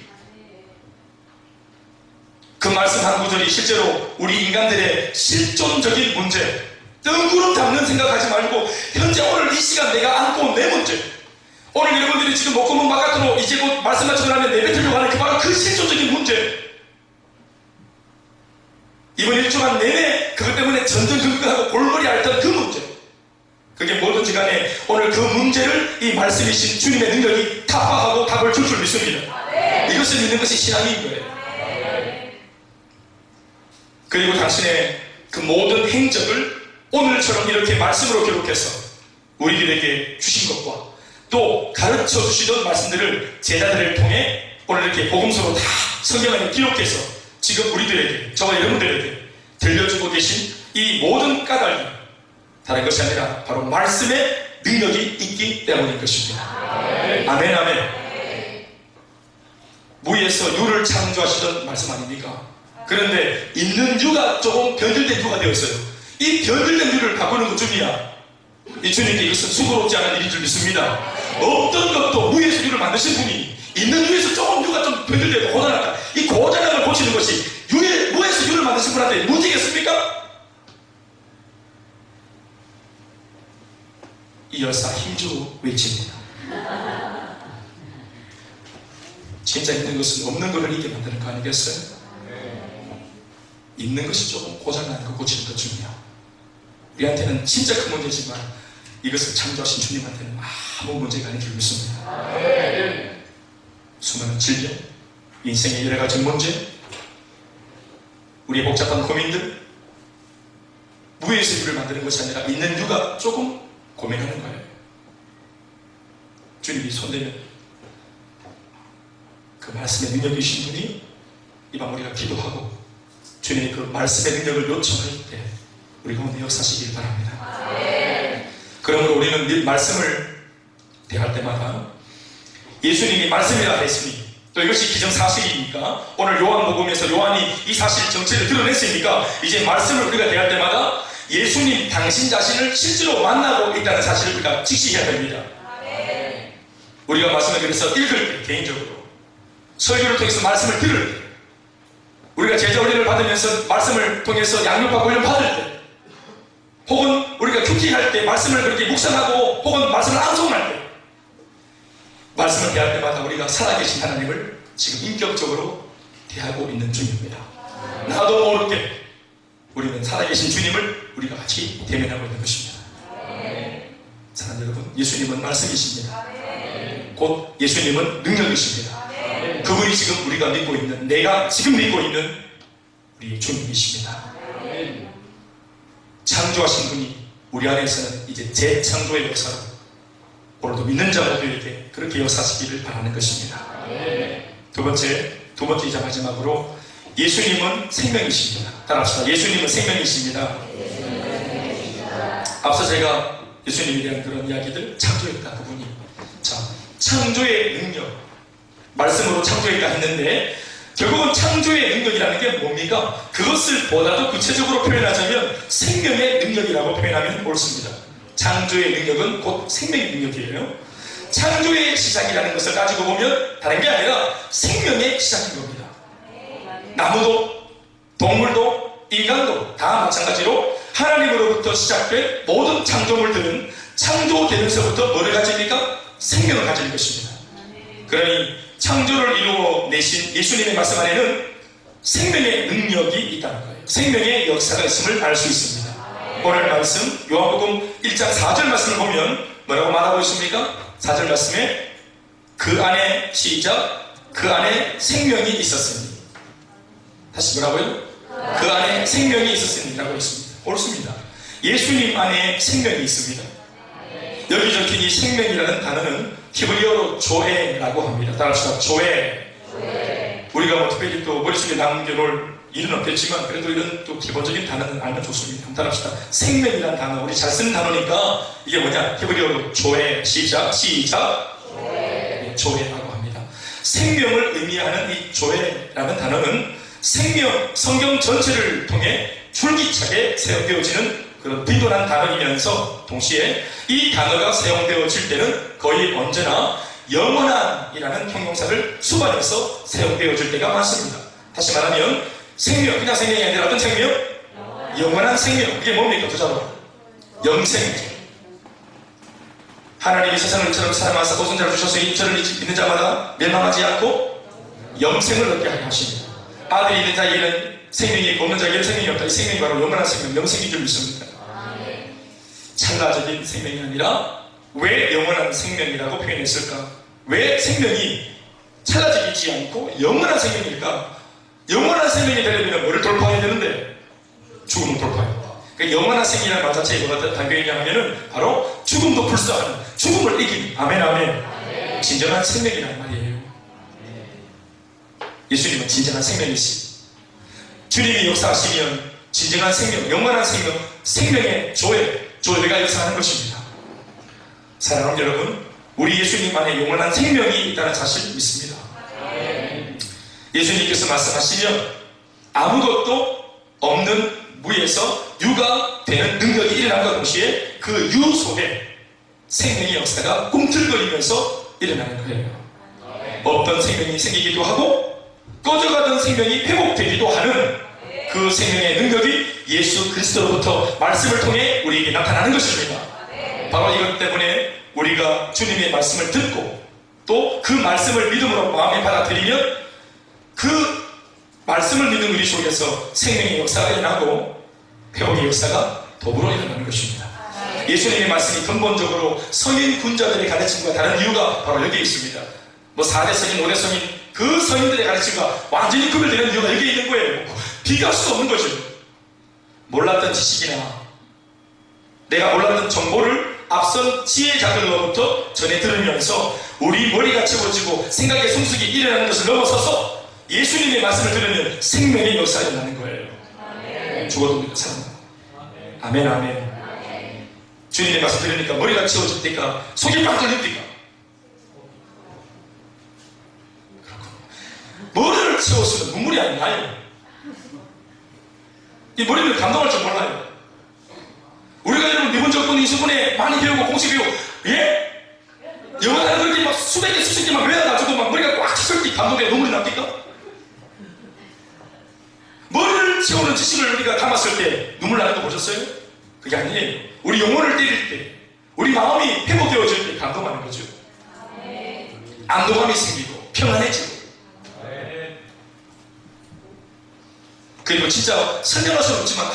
그 말씀 한 구절이 실제로 우리 인간들의 실존적인 문제, 뜬구름 잡는 생각하지 말고 현재 오늘 이 시간 내가 안고 온 내 문제, 오늘 여러분들이 지금 목구멍 바깥으로 이제 곧 말씀만 전하면 내뱉으려고 하는 바로 그 실존적인 문제, 이번 일주간 내내 그것 때문에 전전긍긍하고 골머리 앓던 그 문제, 그게 뭐든지 간에 오늘 그 문제를 이 말씀이신 주님의 능력이 타파하고 답을 줄 믿습니다. 이것을 믿는 것이 신앙인 거예요. 그리고 당신의 그 모든 행적을 오늘처럼 이렇게 말씀으로 기록해서 우리들에게 주신 것과 또 가르쳐 주시던 말씀들을 제자들을 통해 오늘 이렇게 복음서로 다 성경 안에 기록해서 지금 우리들에게, 저와 여러분들에게 들려주고 계신 이 모든 까닭이 다른 것이 아니라 바로 말씀의 능력이 있기 때문인 것입니다. 아멘, 아멘. 무에서 유를 창조하시던 말씀 아닙니까? 그런데 있는 유가 조금 변질된 유가 되었어요. 이 변질된 유를 바꾸는 것 중이야. 이 주님께 이것은 수고롭지 않은 일인 줄 믿습니다. 없던 것도 무에서 유를 만드신 분이 있는 유에서 조금 유가 좀 변질되고 고장났다. 이 고장남을 고치는 것이 무에서 유를 만드신 분한테 문제겠습니까? 이 열사 힘주고 외칩니다. 진짜 있는 것은 없는 것을 이기게 만드는 거 아니겠어요? 있는 것이 조금 고장나는 거 고치는 것 중이야. 우리한테는 진짜 큰 문제지만 이것을 창조하신 주님한테는 아무 문제가 아닌 줄 믿습니다. 수많은 질병, 인생의 여러 가지 문제, 우리의 복잡한 고민들, 무에서 유를 만드는 것이 아니라 있는 유가 조금 고민하는 거예요. 주님이 손대면 그 말씀의 능력이신 분이 이밤 우리가 기도하고 주님의 그 말씀의 능력을 요청할 때 우리 가운데 역사하시길 바랍니다. 그러므로 우리는 늘 말씀을 대할 때마다 예수님이 말씀이라 했으니 또 이것이 기정사실이니까 오늘 요한복음에서 요한이 이 사실 정체를 드러냈으니까 이제 말씀을 우리가 대할 때마다 예수님 당신 자신을 실제로 만나고 있다는 사실을 우리가 직시해야 됩니다. 우리가 말씀을 그래서 읽을 때 개인적으로 설교를 통해서 말씀을 들을 때 우리가 제자 훈련을 받으면서 말씀을 통해서 양육받고 훈련 받을 때 혹은 우리가 큐티할 때 말씀을 그렇게 묵상하고 혹은 말씀을 암송할 때 말씀을 대할 때마다 우리가 살아계신 하나님을 지금 인격적으로 대하고 있는 중입니다. 나도 모르게 우리는 살아계신 주님을 우리가 같이 대면하고 있는 것입니다. 사랑하는 여러분, 예수님은 말씀이십니다. 곧 예수님은 능력이십니다. 그분이 지금 우리가 믿고 있는, 내가 지금 믿고 있는 우리 주님이십니다. 창조하신 분이 우리 안에서는 이제 재창조의 역사로 오늘도 믿는 자 모두에게 그렇게 역사하시기를 바라는 것입니다. 두 번째이자 마지막으로 예수님은 생명이십니다. 따라합시다. 예수님은 생명이십니다. 앞서 제가 예수님에 대한 그런 이야기들, 창조했다 그분이. 자, 창조의 능력, 말씀으로 창조했다 했는데 결국은 창조의 능력이라는 게 뭡니까? 그것을 보다도 구체적으로 표현하자면 생명의 능력이라고 표현하면 옳습니다. 창조의 능력은 곧 생명의 능력이에요. 창조의 시작이라는 것을 가지고 보면 다른 게 아니라 생명의 시작인 겁니다. 나무도 동물도 인간도 다 마찬가지로 하나님으로부터 시작된 모든 창조물들은 창조되면서부터 뭐를 가집니까? 생명을 가질 것입니다. 그러니 창조를 이루어 내신 예수님의 말씀 안에는 생명의 능력이 있다는 거예요. 생명의 역사가 있음을 알 수 있습니다. 오늘 말씀 요한복음 1장 4절 말씀을 보면 뭐라고 말하고 있습니까? 4절 말씀에 그 안에 시작 그 안에 생명이 있었으니, 다시 뭐라고요? 그 안에 생명이 있었으니 라고 했습니다. 옳습니다. 예수님 안에 생명이 있습니다. 여기 적힌 이 생명이라는 단어는 히브리어로 조에라고 합니다. 따라합시다. 조에. 우리가 뭐 특별히 또 머릿속에 남겨놓을 일은 없겠지만 그래도 이런 또 기본적인 단어는 알면 좋습니다. 따라합시다. 생명이라는 단어, 우리 잘 쓰는 단어니까 이게 뭐냐? 히브리어로 조에. 시작. 조에. 조회라고 합니다. 생명을 의미하는 이 조회라는 단어는 생명, 성경 전체를 통해 줄기차게 사용되어지는 그런 빈도난 단어이면서 동시에 이 단어가 사용되어질 때는 거의 언제나 영원한이라는 형용사를 수반해서 사용되어질 때가 많습니다. 다시 말하면 생명, 그냥 생명이 아니라 어떤 생명? 영원한 생명. 그게 뭡니까? 두자로 영생이죠. 하나님이 세상을 이처럼 사랑하사 독생자를 주셔서 이 저를 믿는 자마다 멸망하지 않고 영생을 얻게 하려 하십니다. 아들이 있는 자에게는 생명이 있고 없는 자에게는 생명이 없다. 이 생명이 바로 영원한 생명, 영생인 줄 믿습니다. 찰나적인 생명이 아니라 왜 영원한 생명이라고 표현했을까? 왜 생명이 찰나적이지 않고 영원한 생명일까? 영원한 생명이 되려면 뭐를 돌파해야 되는데? 죽음을 돌파해야 된다. 그러니까 영원한 생명이라는 말 자체에 뭐가 담겨있냐면은 바로 죽음도 불사하는, 죽음을 이기는, 아멘 아멘, 진정한 생명이라는 말이에요. 예수님은 진정한 생명이시. 주님이 역사하시면 진정한 생명, 영원한 생명, 생명의 조회가 역사하는 것입니다. 사랑하는 여러분, 우리 예수님 안에 영원한 생명이 있다는 사실을 믿습니다. 예수님께서 말씀하시면 아무것도 없는 무에서 유가 되는 능력이 일어남과 동시에 그 유 속에 생명의 역사가 꿈틀거리면서 일어나는 거예요. 없던 생명이 생기기도 하고 꺼져가던 생명이 회복되기도 하는 그 생명의 능력이 예수 그리스도로부터 말씀을 통해 우리에게 나타나는 것입니다. 바로 이것 때문에 우리가 주님의 말씀을 듣고 또 그 말씀을 믿음으로 마음에 받아들이면 그 말씀을 믿는 우리 속에서 생명의 역사가 일어나고 회복의 역사가 더불어 일어나는 것입니다. 예수님의 말씀이 근본적으로 성인 군자들의 가르침과 다른 이유가 바로 여기에 있습니다. 뭐 4대 성인, 5대 성인, 그 성인들의 가르침과 완전히 구별되는 이유가 여기에 있는 거예요. 비교할 수 없는 거죠. 몰랐던 지식이나 내가 몰랐던 정보를 앞선 지혜자들로부터 전해 들으면서 우리 머리가 채워지고 생각의 성숙이 일어나는 것을 넘어서서 예수님의 말씀을 들으면 생명의 역사가 일어나는 거예요. 아멘. 죽어도 살아나. 아멘 아멘. 주님의 말씀 들으니까 머리가 채워집니까? 속이 빵 뚫립니까? 머리를 채웠으면 눈물이 안 나요. 이 머리를 감동할 줄 몰라요. 우리가 여러분 미분적분 인수분해 많이 배우고 공식 배우고, 예? 영어는 그렇게 막 수백 개 수십 개 막 외워가지고 막 머리가 꽉 찼을 때 감동에 눈물이 납니까? 머리를 채우는 지식을 우리가 담았을 때 눈물 나는 거 보셨어요? 그게 아니에요. 우리 영혼을 때릴 때, 우리 마음이 회복되어질 때 감동하는 거죠. 안도감이 생기고 평안해지고. 그리고 진짜 설명할 수 없지만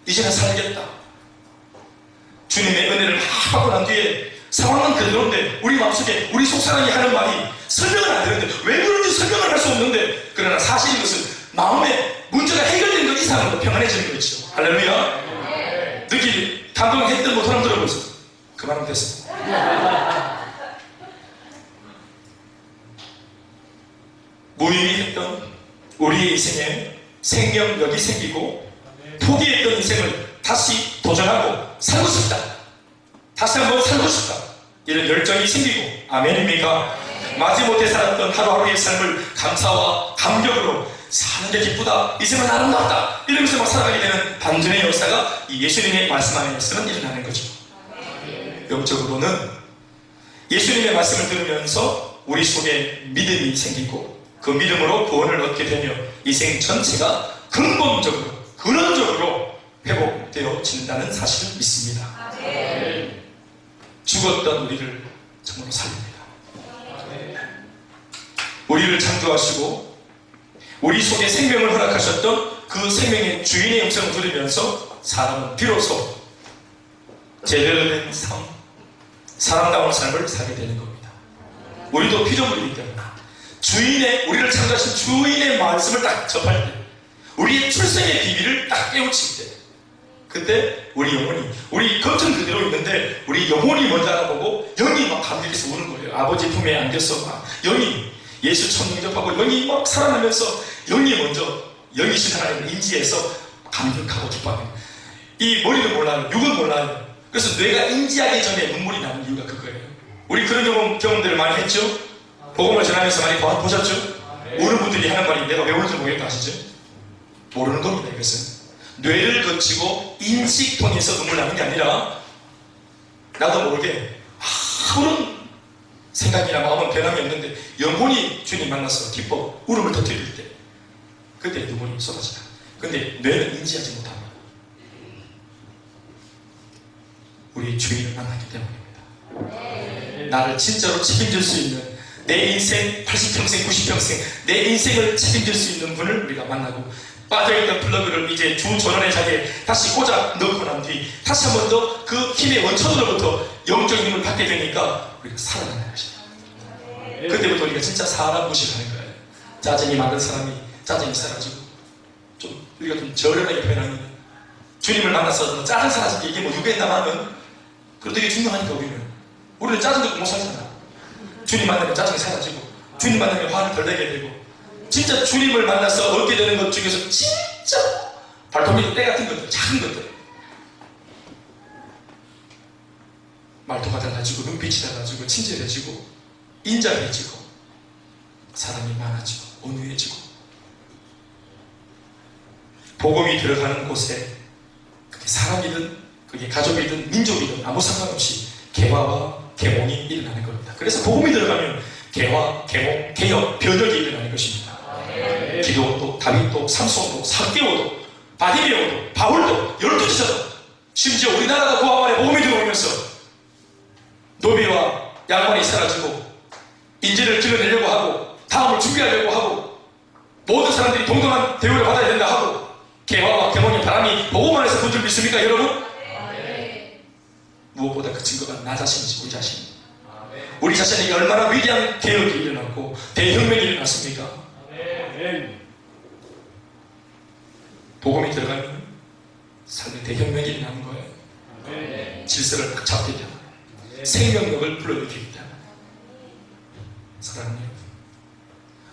이제는 살겠다. 주님의 은혜를 막 받고 난 뒤에 상황은 그대로인데 우리 마음속에 우리 속사람이 하는 말이 설명은 안 되는데 왜 그런지 설명을 할 수 없는데, 그러나 사실인 것은 마음에 문제가 해결되는 것 이상으로 평안해지는 거죠. 할렐루야. 느끼기 감동했던 뭐 사람 들어보세요. 그만하면 됐습니다. 무의미했던 우리의 인생에 생명력이 생기고 포기했던 인생을 다시 도전하고 살고 싶다, 다시 한번 살고 싶다, 이런 열정이 생기고, 아멘입니까? 마지못해 살았던 하루하루의 삶을 감사와 감격으로 사는 게 기쁘다, 이제는 아름답다 이러면서 막 살아가게 되는 반전의 역사가 이 예수님의 말씀 안에서는 일어나는 거죠. 영적으로는 예수님의 말씀을 들으면서 우리 속에 믿음이 생기고 그 믿음으로 구원을 얻게 되며 인생 전체가 근본적으로 근원적으로 회복되어진다는 사실을 믿습니다. 죽었던 우리를 정말로 살립니다. 우리를 창조하시고 우리 속에 생명을 허락하셨던 그 생명의 주인의 음성을 들으면서 사람은 비로소 제대로 된 사람다운 삶을 살게 되는 겁니다. 우리도 피조물이기 때문에 우리를 창조하신 주인의 말씀을 딱 접할 때, 우리의 출생의 비밀을 딱 깨우칠 때, 그때 우리 영혼이, 우리 겉은 그대로 있는데 우리 영혼이 먼저 알아보고 영이 막 감격해서 우는 거예요. 아버지 품에 안겨서 막 영이 예수 천국 접하고 영이 막 살아나면서 영이 먼저 영이신 하나님을 인지해서 감격하고 기뻐하는, 이 머리는 몰라요. 육은 몰라요. 그래서 뇌가 인지하기 전에 눈물이 나는 이유가 그거예요. 우리 그런 경험들을 많이 했죠? 복음을 전하면서 많이 보셨죠? 우는 분들이 하는 말이 내가 왜 우는지 모르겠다 아시죠? 모르는 겁니다. 이것은 뇌를 거치고 인식 통해서 눈물 나는 게 아니라 나도 모르게 아무런 생각이나 마음은 변함이 없는데 영혼이 주님 만나서 기뻐 울음을 터뜨릴 때 그때 눈물이 쏟아지다. 근데 뇌는 인지하지 못합니다. 우리 주인을 만났기 때문입니다. 나를 진짜로 책임질 수 있는 내 인생 80평생 90평생 내 인생을 책임질 수 있는 분을 우리가 만나고 빠져있던 플러그를 이제 주 전원의 자리에 다시 꽂아 넣고 난 뒤 다시 한 번 더 그 힘의 원천으로부터 영적인 힘을 받게 되니까 우리가 살아나는 것입니다. 그때부터 우리가 진짜 사람 무시하는 거예요. 짜증이 많은 사람이 짜증이 사라지고 우리가 좀 저렴하게 표현하면 주님을 만나서 짜증 사라지게 이게 뭐 유괴했나마는 그래도 되게 중요하니까 우리는 짜증 듣고 못 살잖아. 주님 만나면 짜증이 사라지고 주님 만나면 화를 덜 내게 되고 진짜 주님을 만나서 얻게 되는 것 중에서 진짜 발톱 때 같은 것들 작은 것들 말투가 달라지고 눈빛이 달라지고 친절해지고 인자해지고 사람이 많아지고 온유해지고 복음이 들어가는 곳에 그게 사람이든 그게 가족이든 민족이든 아무 상관없이 개화와 계몽이 일어나는 겁니다. 그래서 복음이 들어가면 개화, 계몽, 개혁, 변혁이 일어나는 것입니다. 기도도, 다윗도, 삼손도, 삼개오도, 바디메오도, 바울도, 12지사도 심지어 우리나라가 구하만에 복음이 들어오면서 노비와 양반이 사라지고 인재를 길러내려고 하고 다음을 준비하려고 하고 모든 사람들이 동등한 대우를 받아야 된다 하고 개화와 계몽의 바람이 복음 안에서 분줄 믿습니까 여러분? 무엇보다 그 증거가 나 자신이지 우리 자신. 우리 자신에게 얼마나 위대한 개혁이 일어났고 대혁명이 일어났습니까? 복음이 들어가면 삶의 대혁명이 일어나는 거예요. 질서를 딱 잡게 되고 생명력을 불러일으키기 때문에. 사랑해요.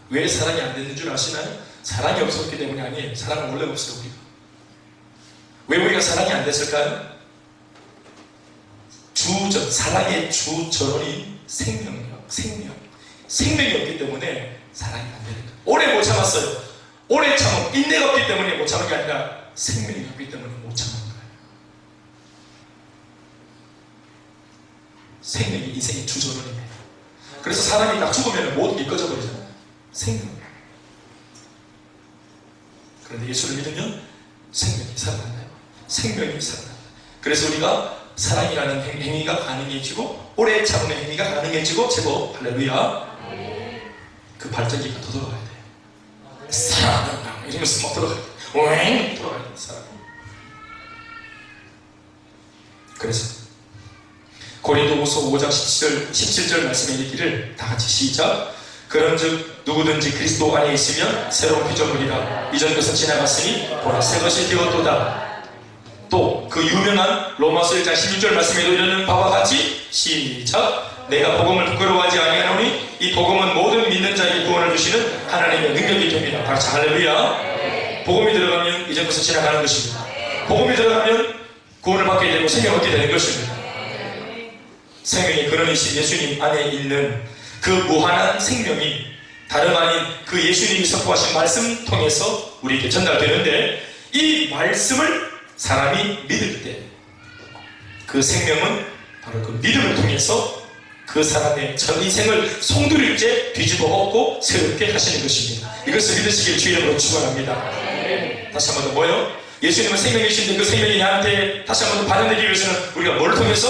왜 사랑이 안 되는 줄 아시나요? 사랑이 없었기 때문이 아니에요. 사랑은 원래 없어요. 우리가. 왜 우리가 사랑이 안 됐을까요? 주전, 사랑의 주전원이 생명이 없기 때문에 사랑이 안 되는 거예요. 오래 못 참았어요. 오래 참은 인내가 없기 때문에 못 참은 게 아니라 생명이 없기 때문에 못 참은 거예요. 생명이 인생의 주전원입니다. 그래서 사람이 딱 죽으면 모든 게 꺼져버리잖아요. 생명. 그런데 예수를 믿으면 생명이 살아난다요. 생명이 살아난다. 그래서 우리가 사랑이라는 행위가 가능해지고 오래 참음의 행위가 가능해지고 제법 할렐루야. 그 발전기가 더 돌아가야 돼요. 사랑한다 이러면서 막 돌아가야 돼요. 오잉 돌아가야 돼요. 사랑. 그래서 고린도후서 5장 17절 말씀에 있기를 다 같이 시작. 그런즉 누구든지 그리스도 안에 있으면 새로운 피조물이라 이전 것은 지나갔으니 보라 새 것이 되었도다. 또 그 유명한 로마서 1장 16절 말씀에도 이르는 바와 같이 시작. 내가 복음을 부끄러워하지 아니하노니 이 복음은 모든 믿는 자에게 구원을 주시는 하나님의 능력이 됩니다. 다 같이 할렐루야. 복음이 들어가면 이전 것은 지나가는 것입니다. 복음이 들어가면 구원을 받게 되고 생명을 얻게 되는 것입니다. 생명의 근원이신 예수님 안에 있는 그 무한한 생명이 다름 아닌 그 예수님이 선포하신 말씀 통해서 우리에게 전달되는데 이 말씀을 사람이 믿을 때 그 생명은 바로 그 믿음을 통해서 그 사람의 전 인생을 송두리째 뒤집어 엎고 새롭게 하시는 것입니다. 이것을 믿으시길 주의 이름으로 축원합니다. 다시 한 번 더 뭐요? 예수님은 생명이신데 그 생명이 나한테 다시 한 번 더 발현되기 위해서는 우리가 뭘 통해서?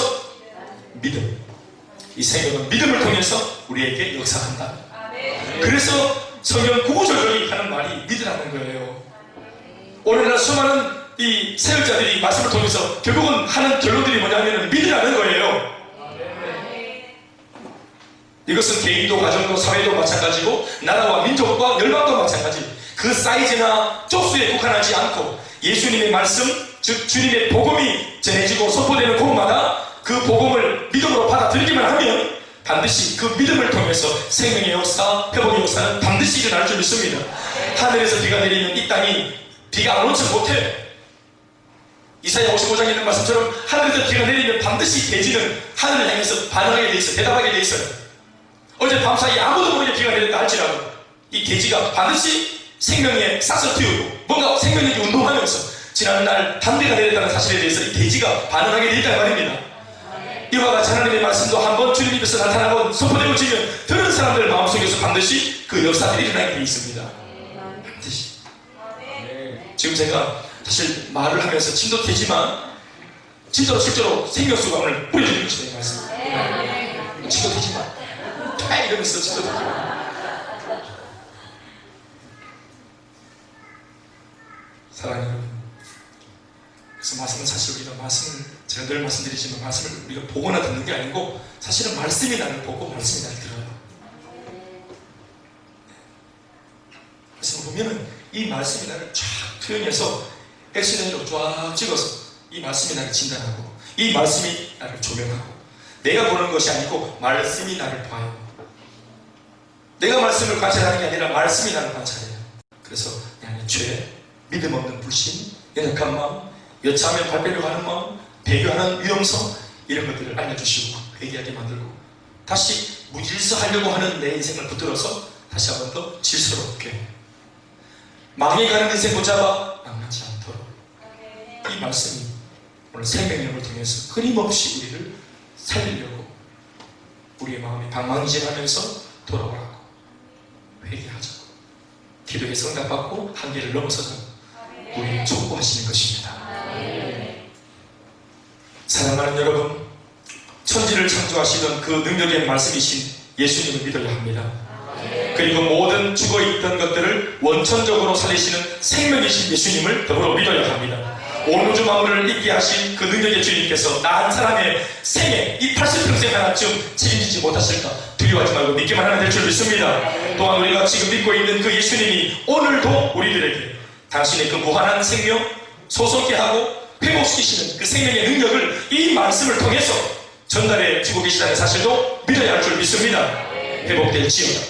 믿음. 이 생명은 믿음을 통해서 우리에게 역사한다. 그래서 성경 구구절절히 하는 말이 믿으라는 거예요. 오늘날 수많은 이 사역자들이 말씀을 통해서 결국은 하는 결론들이 뭐냐면 믿으라는 거예요. 이것은 개인도 가정도 사회도 마찬가지고 나라와 민족과 열방도 마찬가지. 그 사이즈나 쪽수에 국한하지 않고 예수님의 말씀 즉 주님의 복음이 전해지고 선포되는 곳마다 그 복음을 믿음으로 받아들이기만 하면 반드시 그 믿음을 통해서 생명의 역사, 회복의 역사는 반드시 일어날 줄 믿습니다. 하늘에서 비가 내리면 이 땅이 비가 안 오지 못해. 이사야 55장에 있는 말씀처럼 하늘에서 비가 내리면 반드시 대지는 하늘을 향해서 반응하게 돼 있어요. 대답하게 돼 있어요. 어제 밤사이 아무도 모르게 비가 내렸다 할지라도 이 대지가 반드시 생명에 싹을 틔우고 뭔가 생명력이 운동하면서 지난날 담대가 내렸다는 사실에 대해서 이 대지가 반응하게 돼 있다는 말입니다. 이와 같이 하나님의 말씀도 한번 주님 입에서 나타나고 선포되고 지면 들은 사람들 마음속에서 반드시 그 역사들이 일어나게 돼 있습니다. 반드시. 지금 제가 사실 말을 하면서 진도 되지만 진짜로 실제로 생명수가 오늘 뿌려지는 것이다 이 말씀. 진도 되지만 다 이러면서 진도 되지만 사랑하는 여러분, 그래서 말씀은 사실 우리가 제가 늘 말씀드리지만 말씀을 우리가 보거나 듣는 게 아니고 사실은 말씀이 나를 보고 말씀이 나를 들어요. 말씀을 보면은 이 말씀이 나를 쫙 표현해서 엑스레이로 쫙 찍어서 이 말씀이 나를 진단하고 이 말씀이 나를 조명하고 내가 보는 것이 아니고 말씀이 나를 봐요. 내가 말씀을 관찰하는 게 아니라 말씀이 나를 관찰해요. 그래서 내 안에 죄, 믿음 없는 불신, 연약한 마음, 여차하면 발빼려고 하는 마음, 배교하는 위험성 이런 것들을 알려주시고 회개하게 만들고 다시 무질서하려고 하는 내 인생을 붙들어서 다시 한 번 더 질서롭게 망해가는 인생 붙잡아 망하지 않도록 이 말씀이 오늘 생명력을 통해서 끊임없이 우리를 살리려고 우리의 마음이 방망이질하면서 돌아오라고 회개하자고 기도해서 응답받고 한계를 넘어서자고 우리를 촉구하시는 것입니다. 사랑하는 여러분, 천지를 창조하시던 그 능력의 말씀이신 예수님을 믿어야 합니다. 그리고 모든 죽어있던 것들을 원천적으로 살리시는 생명이신 예수님을 더불어 믿어야 합니다. 온 우주 만물을 있게 하신 그 능력의 주님께서 나 한 사람의 생애 이 80평생 하나쯤 책임지지 못하실까 두려워하지 말고 믿기만 하면 될 줄 믿습니다. 또한 우리가 지금 믿고 있는 그 예수님이 오늘도 우리들에게 당신의 그 무한한 생명 소속게 하고 회복시키시는 그 생명의 능력을 이 말씀을 통해서 전달해 주고 계시다는 사실도 믿어야 할 줄 믿습니다. 회복될지어다,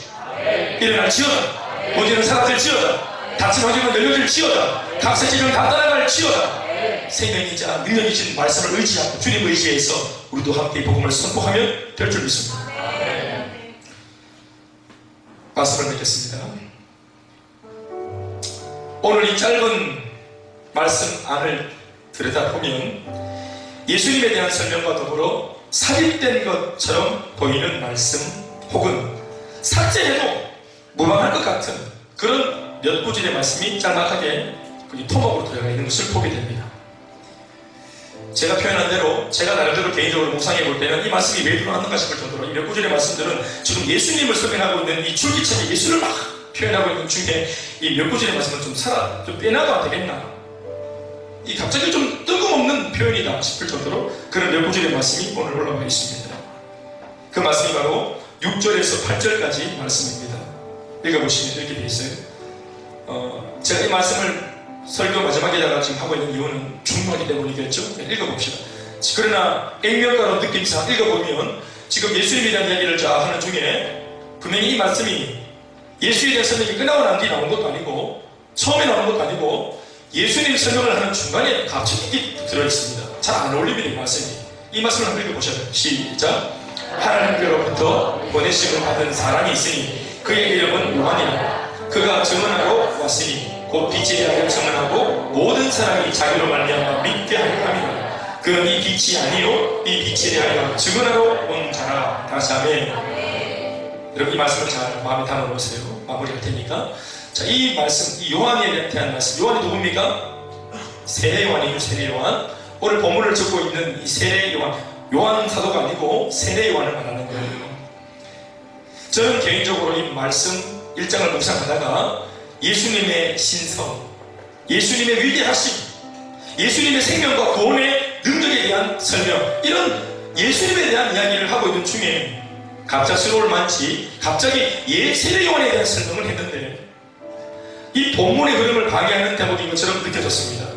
일어날지어다, 문제는 사라질지어다, 다친 환경은 열려질지어다, 각세질은 다 따라갈지어다. 생명이자 능력이신 말씀을 의지하고 주님 의지해서 우리도 함께 복음을 선포하면 될 줄 믿습니다. 말씀을 맺겠습니다. 오늘 이 짧은 말씀 안을 들여다보면 예수님에 대한 설명과 더불어 삽입된 것처럼 보이는 말씀 혹은 삭제해도 무방할 것 같은 그런 몇 구절의 말씀이 짤막하게 토막으로 들어가 있는 것을 보게 됩니다. 제가 표현한 대로 제가 나름대로 개인적으로 묵상해 볼 때는 이 말씀이 왜 들어왔는가 싶을 정도로 이 몇 구절의 말씀들은 지금 예수님을 설명하고 있는 이 줄기차게 예수를 막 표현하고 있는 중에 이 몇 구절의 말씀은 좀 빼놔도 안 되겠나, 이 갑자기 좀 뜬금없는 표현이다 싶을 정도로 그런 몇 구절의 말씀이 오늘 올라와 있습니다. 그 말씀이 바로 6절에서 8절까지 말씀입니다. 읽어보시면 이렇게 되어 있어요. 제가 이 말씀을 설교 마지막에다가 지금 하고 있는 이유는 중요하기 때문이겠죠. 읽어봅시다. 그러나 액면가로 느낌상 읽어보면 지금 예수님에 대한 이야기를 하는 중에 분명히 이 말씀이 예수에 대한 설명이 끝나고 난 뒤에 나온 것도 아니고 처음에 나온 것도 아니고 예수님 설명을 하는 중간에 갑자기 들어있습니다. 잘 안 어울립니다. 이 말씀이. 이 말씀을 한번 읽어보셔요. 시작. 하나님께로부터 보내심을 받은 사람이 있으니 그의 이름은 요한이라. 그가 증언하러 왔으니 곧 빛에 대하여 증언하고 모든 사람이 자기로 말미암아 믿게 하려 함이라. 그는 이 빛이 아니요 이 빛에 대하여 증언하러 온 자라. 다시 아멘. 여러분 이 말씀을 잘 마음에 담아놓으세요. 마무리할 테니까. 자, 이 말씀, 이 요한에 대한 말씀. 요한이 누굽니까? 세례 요한이에요. 세례 요한. 오늘 본문을 적고 있는 이 세례 요한, 요한 사도가 아니고 세례 요한을 말하는 거예요. 저는 개인적으로 이 말씀 1장을 묵상하다가 예수님의 신성, 예수님의 위대하심, 예수님의 생명과 구원의 능력에 대한 설명, 이런 예수님에 대한 이야기를 하고 있는 중에 갑작스러울 만치 갑자기 세례 요한에 대한 설명을 했는데 이 본문의 흐름을 방해하는 대목인 것처럼 느껴졌습니다.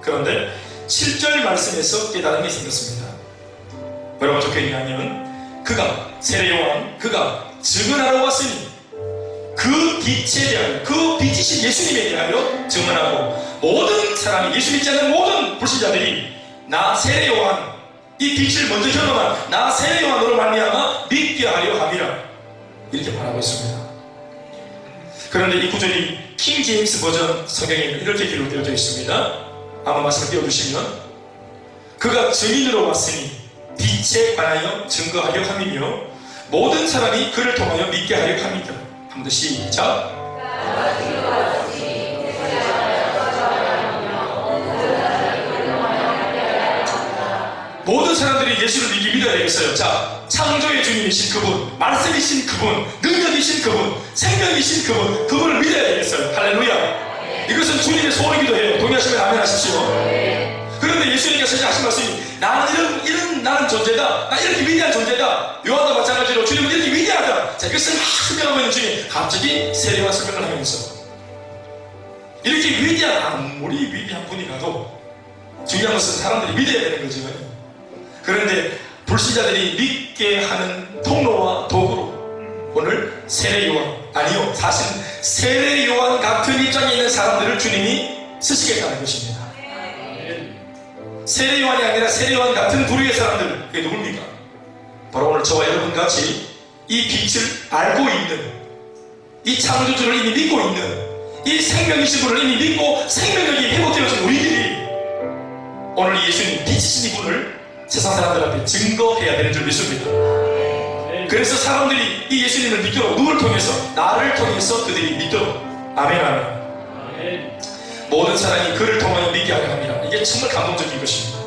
그런데 7절 말씀에서 깨달은 게 생겼습니다. 뭐라고 적혀있냐면 그가 세례 요한, 그가 증언하러 왔으니 그 빛에 대하여, 그 빛이신 예수님에 대하여 증언하고 모든 사람이, 예수 믿지 않는 모든 불신자들이 나 세례 요한, 이 빛을 먼저 경험한 나 세례 요한으로 말미암아 믿게 하려 함이라, 이렇게 말하고 있습니다. 그런데 이 구절이 킹 제임스 버전 성경에는 이렇게 기록되어져 있습니다. 한번 말씀을 띄워주시면, 그가 증인으로 왔으니 빛에 관하여 증거하려 함이며 모든 사람이 그를 통하여 믿게 하려 함이다. 한 번 더 시작. 모든 사람들이 예수를 믿어야 되겠어요. 자, 창조의 주님이신 그분, 말씀이신 그분, 능력이신 그분, 생명이신 그분, 그분을 믿어야 되겠어요. 할렐루야. 이것은 주님의 소원이기도 해요. 동의하시면 아멘 하십시오. 그런데 예수님께서 하신 말씀이, 나는 이런 나는 존재다, 나 이렇게 위대한 존재다. 요한도 마찬가지로 주님은 이렇게 위대하다. 자, 이것을 막 설명하고 있는 중에 갑자기 세례와 설명을 하면서, 이렇게 위대한, 아무리 위대한 분이라도 중요한 것은 사람들이 믿어야 되는 거죠. 그런데 불신자들이 믿게 하는 통로와 도구로 오늘 세례 요한, 아니요, 사실 세례 요한 같은 입장에 있는 사람들을 주님이 쓰시겠다는 것입니다. 세례 요한이 아니라 세례 요한 같은 부류의 사람들, 그게 누굽니까? 바로 오늘 저와 여러분 같이 이 빛을 알고 있는, 이 창조주를 이미 믿고 있는, 이 생명이신 분을 이미 믿고 생명력이 회복되어진 우리들이 오늘 예수님 빛이신 이분을 세상 사람들 앞에 증거해야 되는 줄 믿습니다. 그래서 사람들이 이 예수님을 믿도록, 누구를 통해서? 나를 통해서 그들이 믿도록. 아멘, 아멘. 모든 사람이 그를 통하여 믿게 하려 합니다. 이게 정말 감동적인 것입니다.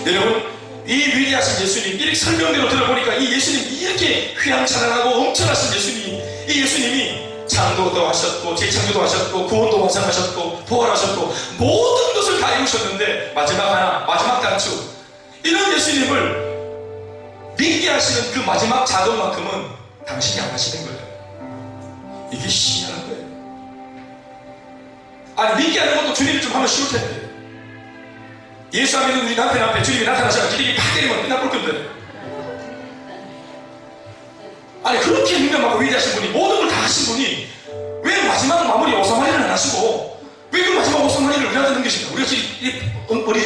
여러분, 이 위대하신 예수님, 이렇게 설명대로 들어보니까 이 예수님, 이렇게 휘황찬란하고 엄청나신 예수님, 이 예수님이 창조도 하셨고 재창조도 하셨고 구원도 완성하셨고 부활하셨고 모든 것을 다 이루셨는데 마지막 하나, 마지막 단추, 이런 예수님을 믿게 하시는 그 마지막 작업만큼은 당신이 안 하시는 거예요. 이게 희한한 거예요. 아니, 믿게 하는 것도 주님이 좀 하면 쉬울 텐데, 예수 안 믿는 우리 남편 앞에 주님이 나타나셔서 기대기 팍 때리면 끝나볼 건데, 아니, 그렇게 능력하고 위대하신 분이, 모든 걸 다 하신 분이 왜 마지막 마무리 오사마리를 안 하시고 왜 그 마지막 오사마리를 우리한테 넘기십니까?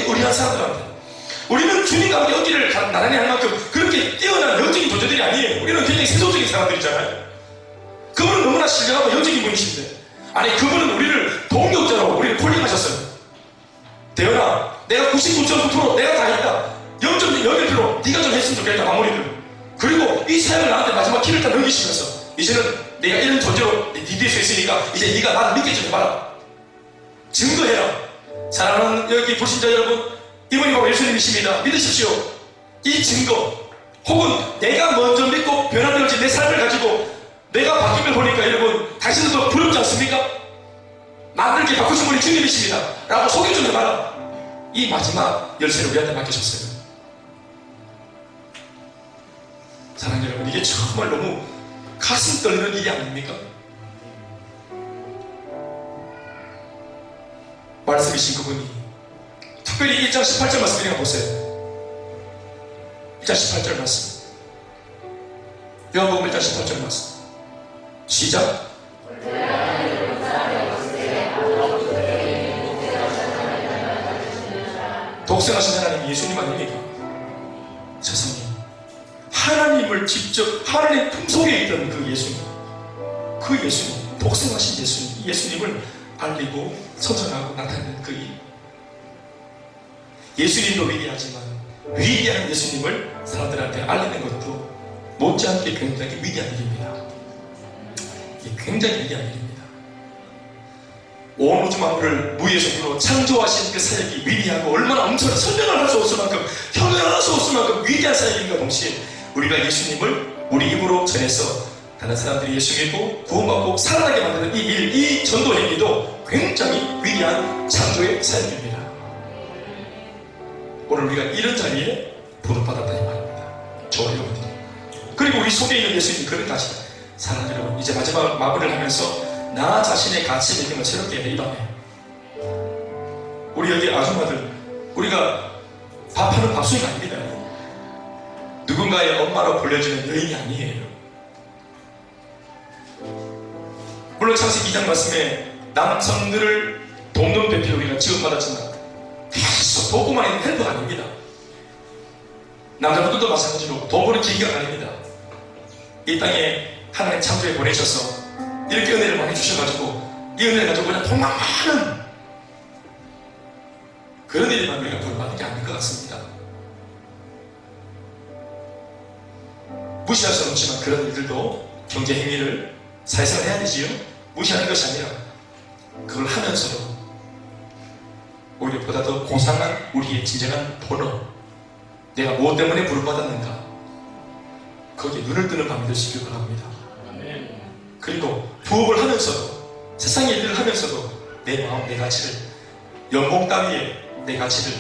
우리한 사람들한테. 우리는 주님과 함께 얻기를 나란히 할 만큼 그렇게 뛰어난 영적인 존재들이 아니에요. 우리는 굉장히 세속적인 사람들이잖아요. 그분은 너무나 신령하고 영적인 분이신데, 아니, 그분은 우리를 동력자로 우리를 콜링하셨어요. 대현아, 내가 99.9% 내가 다 했다, 0.01% 네가 좀 했으면 좋겠다, 마무리를. 그리고 이 사역을 나한테 마지막 키를 다 넘기시면서, 이제는 내가 이런 존재로 네 뒤에 서 있으니까 이제 네가 나를 믿게 좀 해봐라, 증거해라. 사랑하는 여기 불신자 여러분, 이분이 바로 예수님이십니다. 믿으십시오. 이 증거, 혹은 내가 먼저 믿고 변화되어진 내 삶을 가지고 내가 바뀐 걸 보니까 여러분, 당신들도 부럽지 않습니까? 나를 이렇게 바꾸신 분이 주님이십니다 라고 소개 좀 해봐라. 이 마지막 열쇠를 우리한테 맡기셨어요. 사랑하는 여러분, 이게 정말 너무 가슴 떨리는 일이 아닙니까? 말씀이신 그분이, 특별히 1장 18절 말씀 그냥 보세요. 1장 18절 말씀, 요한복음 1장 18절 말씀 시작. 독생하신 하나님 예수님 아닙니까? 세상에 하나님을 직접, 하나님 품속에 있던 그 예수님, 그 예수님, 독생하신 예수님, 이 예수님을 알리고 선전하고 나타내는 그 일. 예수님도 위대하지만 위대한 예수님을 사람들한테 알리는 것도 못지않게 굉장히 위대한 일입니다. 이게 굉장히 위대한 일입니다. 온 우주 만물을 무에서 유로 창조하신 그 사역이 위대하고 얼마나 엄청난, 설명을 할 수 없을 만큼, 형용할 수 없을 만큼 위대한 사역인가 동시에 우리가 예수님을 우리 입으로 전해서 다른 사람들이 예수 믿고 구원받고 살아나게 만드는 이 일, 이 전도 행위도 굉장히 위대한 창조의 사역입니다. 오늘 우리가 이런 자리에 부름받았다니 말입니다. 저와 여러분들이. 그리고 우리 속에 있는 예수님이 그런 가시다. 사랑하는 여러분, 이제 마지막 마무리를 하면서 나 자신의 가치 믿음을 새롭게 해야 돼. 이 밤에 우리 여기 아줌마들, 우리가 밥하는 밥순이 아닙니다. 누군가의 엄마로 불려지는 여인이 아니에요. 물론 창세기 2장 말씀에 남성들을 돕는 배필 우리가 지원받았지만 계속 돕고만 있는 헬퍼가 아닙니다. 남자분들도 마찬가지로 돈 버는 기계가 아닙니다. 이 땅에 하나님 창조에 보내셔서 이렇게 은혜를 많이 주셔가지고 이 은혜를 가지고 그냥 돈만 많은 그런 일만 우리가 벌받는 게 아닌 것 같습니다. 무시할 수는 없지만 그런 일들도 경제 행위를 사회생활 해야 되지요. 무시하는 것이 아니라 그걸 하면서도 오히려 보다 더 고상한 우리의 진정한 본업, 내가 무엇 때문에 부름받았는가, 거기에 눈을 뜨는 밤이 되시길 바랍니다. 그리고 부업을 하면서도, 세상의 일들을 하면서도 내 마음, 내 가치를, 연봉 따위에 내 가치를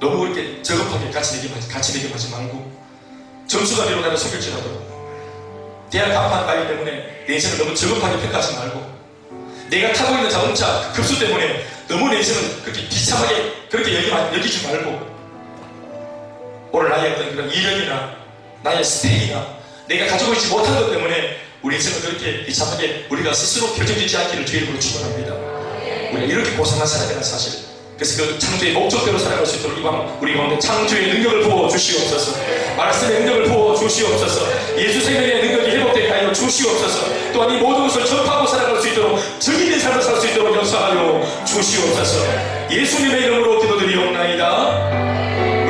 너무 그렇게 저급하게 가치 내게 하지 말고, 점수가 내려가면 속일지라도 대학 간판 따위 때문에 내 인생을 너무 저급하게 평가하지 말고, 내가 타고 있는 자동차 급수 때문에 너무 내 인생을 그렇게 비참하게 그렇게 여기지 말고, 오늘 나의 어떤 그런 이력이나 나의 스펙이나 내가 가지고 있지 못한 것 때문에 우리 인생을 그렇게 비참하게 우리가 스스로 결정짓지 않기를 주의 이름으로 축원합니다. 우리가 이렇게 고상한 사람이라는 사실, 그래서 그 창조의 목적대로 살아갈 수 있도록 이밤 우리 가운데 창조의 능력을 부어 주시옵소서, 말씀의 능력을 부어 주시옵소서, 예수 생명의 능력이 회복되게 하여 주시옵소서, 또한 이 모든 것을 접하고 살아갈 수 있도록 증인의 삶을 살 수 있도록 역사하여 주시옵소서. 예수님의 이름으로 기도드리옵나이다.